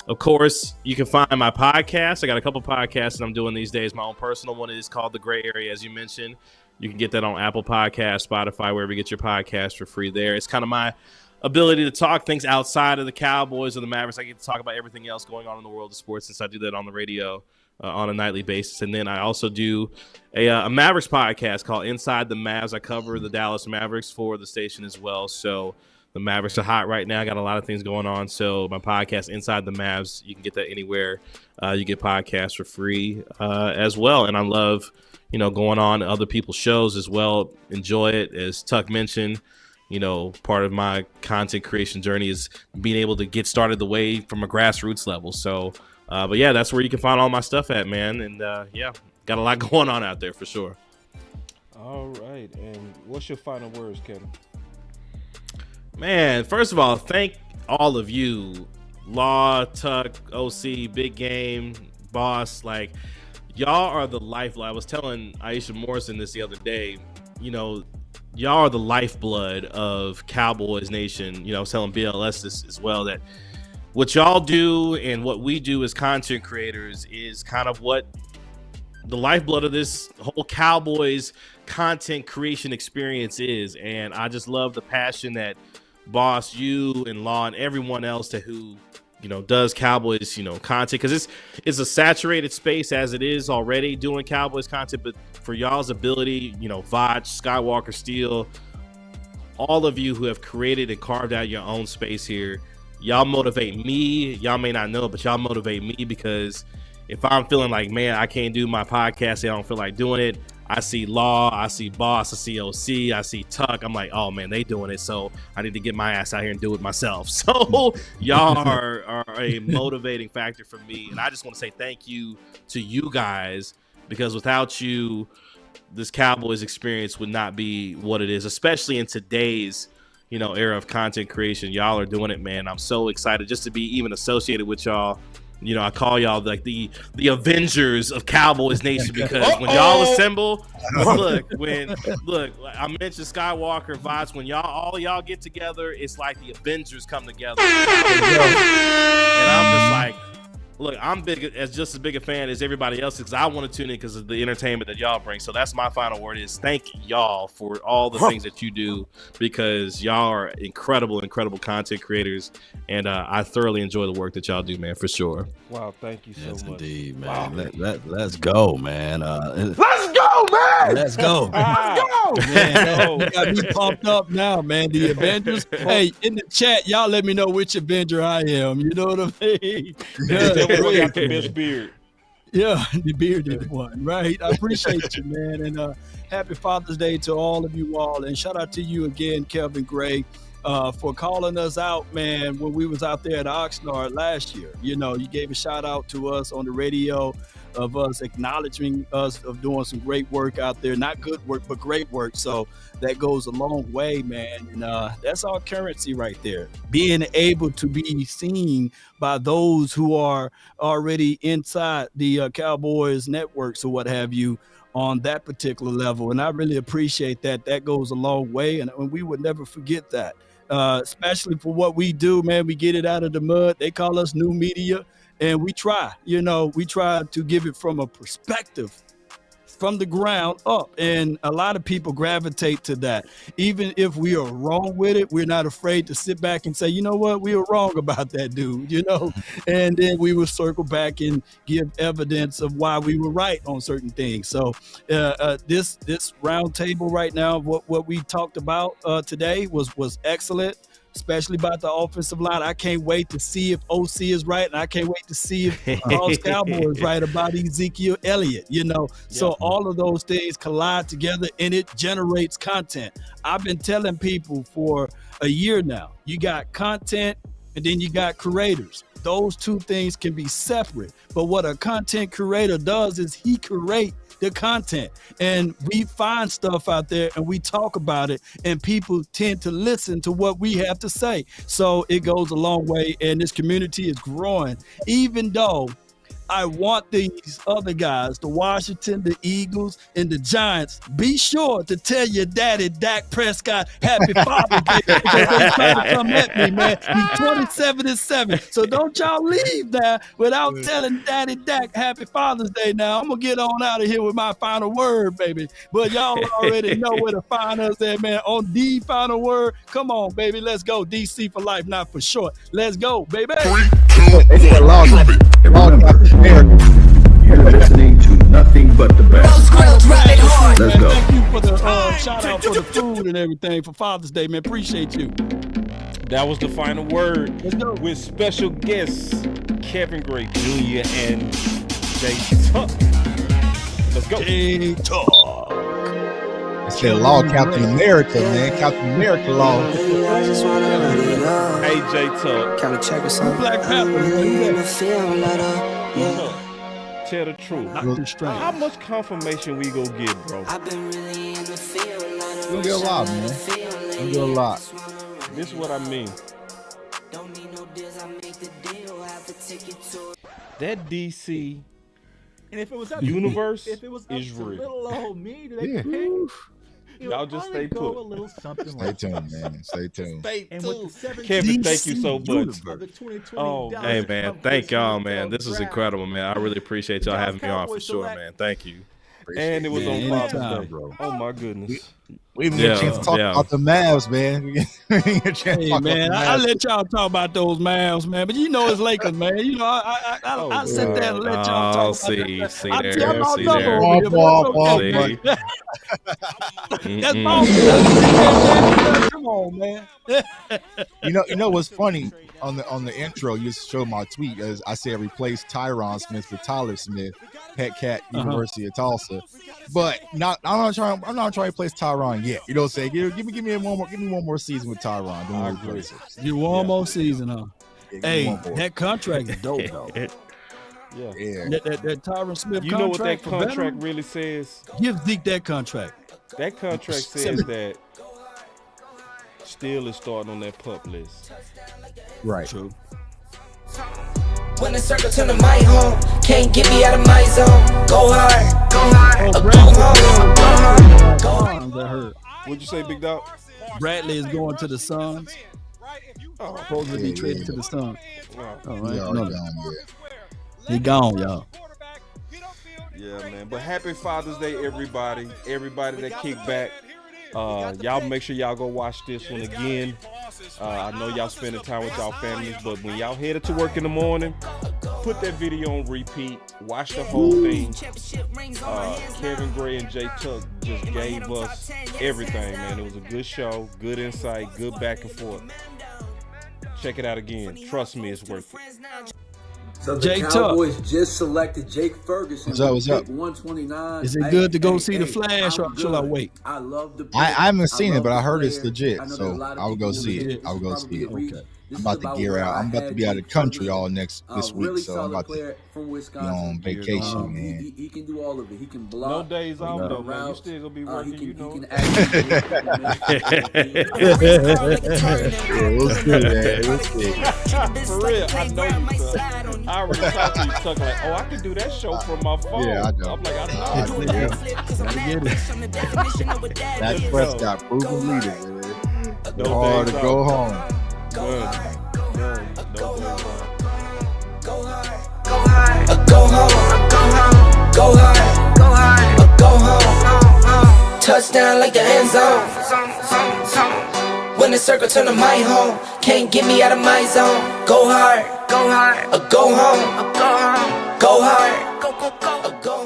Of course, you can find my podcast. I got a couple podcasts that I'm doing these days. My own personal one is called The Gray Area, as you mentioned. You can get that on Apple Podcasts, Spotify, wherever you get your podcast for free there. It's kind of my ability to talk things outside of the Cowboys or the Mavericks. I get to talk about everything else going on in the world of sports, since I do that on the radio on a nightly basis. And then I also do a Mavericks podcast called Inside the Mavs. I cover the Dallas Mavericks for the station as well. So the Mavericks are hot right now. I got a lot of things going on. So my podcast, Inside the Mavs, you can get that anywhere. You get podcasts for free as well. And I love, going on other people's shows as well. Enjoy it. As Tuck mentioned, part of my content creation journey is being able to get started the way from a grassroots level. So, but yeah, that's where you can find all my stuff at, man. And yeah, got a lot going on out there for sure. All right. And what's your final words, Kevin? Man, first of all, thank all of you, Law, Tuck, OC, Big Game, Boss. Like, y'all are the lifeblood. I was telling Aisha Morrison this the other day. Y'all are the lifeblood of Cowboys Nation. I was telling BLS this as well, that what y'all do and what we do as content creators is kind of what the lifeblood of this whole Cowboys content creation experience is. And I just love the passion that Boss, you and Law and everyone else who does Cowboys content, because it's a saturated space as it is already doing Cowboys content. But for y'all's ability, Vach, Skywalker, Steele, all of you who have created and carved out your own space here, y'all motivate me. Y'all may not know, but y'all motivate me, because if I'm feeling like, man, I can't do my podcast, I don't feel like doing it, I see Law, I see Boss, I see OC, I see Tuck. I'm like, oh man, they doing it, so I need to get my ass out here and do it myself. So y'all are a motivating factor for me, and I just want to say thank you to you guys, because without you, this Cowboys experience would not be what it is, especially in today's era of content creation. Y'all are doing it, man. I'm so excited just to be even associated with y'all. I call y'all like the Avengers of Cowboys Nation, because when y'all assemble, look, I mentioned Skywalker, Vibes, when all y'all get together, it's like the Avengers come together. And I'm just like, look, I'm just as big a fan as everybody else, because I want to tune in because of the entertainment that y'all bring. So that's my final word, is thank y'all for all the things that you do, because y'all are incredible content creators, and I thoroughly enjoy the work that y'all do, man, for sure. Wow, thank you so much. Indeed, man. Wow. Let's go, man. Let's go, man. Let's go. Let's go. Man, you got me pumped up now, man. The Avengers. Hey, in the chat, y'all let me know which Avenger I am. You know what I mean? Got the best beard. Yeah, the bearded one, right? I appreciate you, man. And happy Father's Day to all of you all. And shout out to you again, Kevin Gray, for calling us out, man, when we was out there at Oxnard last year. You gave a shout out to us on the radio, of us acknowledging us of doing some great work out there. Not good work, but great work. So that goes a long way, man. And that's our currency right there. Being able to be seen by those who are already inside the Cowboys networks or what have you on that particular level. And I really appreciate that. That goes a long way. And we would never forget that, especially for what we do, man. We get it out of the mud. They call us new media. And we try to give it from a perspective from the ground up. And a lot of people gravitate to that. Even if we are wrong with it, we're not afraid to sit back and say, you know what, we were wrong about that dude, and then we will circle back and give evidence of why we were right on certain things. So this round table right now, what we talked about today was excellent, especially about the offensive line. I can't wait to see if OC is right, and I can't wait to see if BossCowboy is right about Ezekiel Elliott, So all of those things collide together, and it generates content. I've been telling people for a year now, you got content, and then you got creators. Those two things can be separate, but what a content creator does is he creates the content, and we find stuff out there and we talk about it, and people tend to listen to what we have to say. So it goes a long way, and this community is growing, even though I want these other guys, the Washington, the Eagles, and the Giants, be sure to tell your daddy, Dak Prescott, happy Father's Day, because they trying to come at me, man. He's 27-7. So don't y'all leave now without telling Daddy Dak happy Father's Day. Now, I'm going to get on out of here with my final word, baby. But y'all already know where to find us there, man. On the final word. Come on, baby. Let's go. DC for life, not for short. Let's go, baby. 3, 2, 1, drop it. You're listening to nothing but the best. Let's go. Thank you for the shout out for the food and everything for Father's Day, man. Appreciate you. That was the final word with special guests Kevin Gray Jr. and Jay Tuck. Let's go. Jay Tuck. It's that law, Captain America, man. Captain America law. Hey, Jay Tuck. Black Panther, man. Tell the truth. How much confirmation we gonna get, bro? We'll get a lot, man. We'll get a lot. This is what I mean. That DC and if it was universe if it was is up to real. little old me, do they Yeah. pick? Y'all just stay go put. a little something Stay tuned, man. Stay tuned. And with the 17 Kevin, thank you so much. of the 2020 Oh, Dallas Hey, man. Cowboys Thank y'all, NFL man. This was draft. incredible, man. I really appreciate y'all having me on for Cowboys sure, select- man. Thank you. And it was on Man, Father's anytime, Day. bro. Oh my goodness. We even get a chance to talk about the Mavs, man. We get a chance to Hey, talk man, about the I Mavs. let y'all talk about those Mavs, man. But you know it's Lakers, man. You know, I sit there and let y'all talk about see that. there, I tell y'all see number there. over here, Ball, but that's okay. That's ball. Come on, man. You know what's funny on the intro? You showed my tweet as I said replace Tyron Smith with Tyler Smith, Pet Cat, University of Tulsa. But I'm not trying to replace Tyron yet. You know what I'm saying? Give me one more season with Tyron. Then we'll replace it. You one more season, huh? Yeah, Hey, one more. that contract is dope, though. Yeah. That Tyron Smith You know what that contract for contract veterans? really says? Give Zeke that contract. That contract says that Steele is starting on that pup list. Right. True. When the circle turn to my home, can't get me out of my zone. Go hard, go hard, Oh, go hard, go hard. What'd you say, Big Dog? Bradley is going to the Suns. Oh, Supposed to be traded to the Suns. wow. All He right. already No, gone, yeah. he gone, y'all. Yeah, man. But happy Father's Day, everybody. Everybody that kicked back. Y'all make sure y'all go watch this one again. I know y'all spending time with y'all families, but when y'all headed to work in the morning, put that video on repeat. Watch the whole thing. Kevin Gray and Jay Tuck just gave us everything, man. It was a good show, good insight, good back and forth. Check it out again. Trust me, it's worth it. So the Jay Cowboys just selected Jake Ferguson. What's up? Pick 129. Is it good to go see the Flash, or should I wait? I love the pick. I haven't seen love it, but I the heard it's player. legit. I know So that a lot of I would go people see believe it. I would go this is see it. probably the reach. I'm about to gear out. I'm about to be out of the country all this week, so I'm about to from be on vacation, man. He can do all of it. He can No block. days off, run though, man. You routes. still gonna be He working, can, you know. he can actually Yeah, we'll see, man. We'll see. For real, I know you, son. I already talked to you, Tuck, like, oh, I can do that show from my phone. Yeah, I know. I'm like, I know. Dak Prescott, proven leader, man. No Hard to days go off. home. Good. No days off. Go hard, go home, go hard, go home. Touchdown like the end zone. When the circle turn to my home, can't get me out of my zone. Go hard, go home, go hard, go home.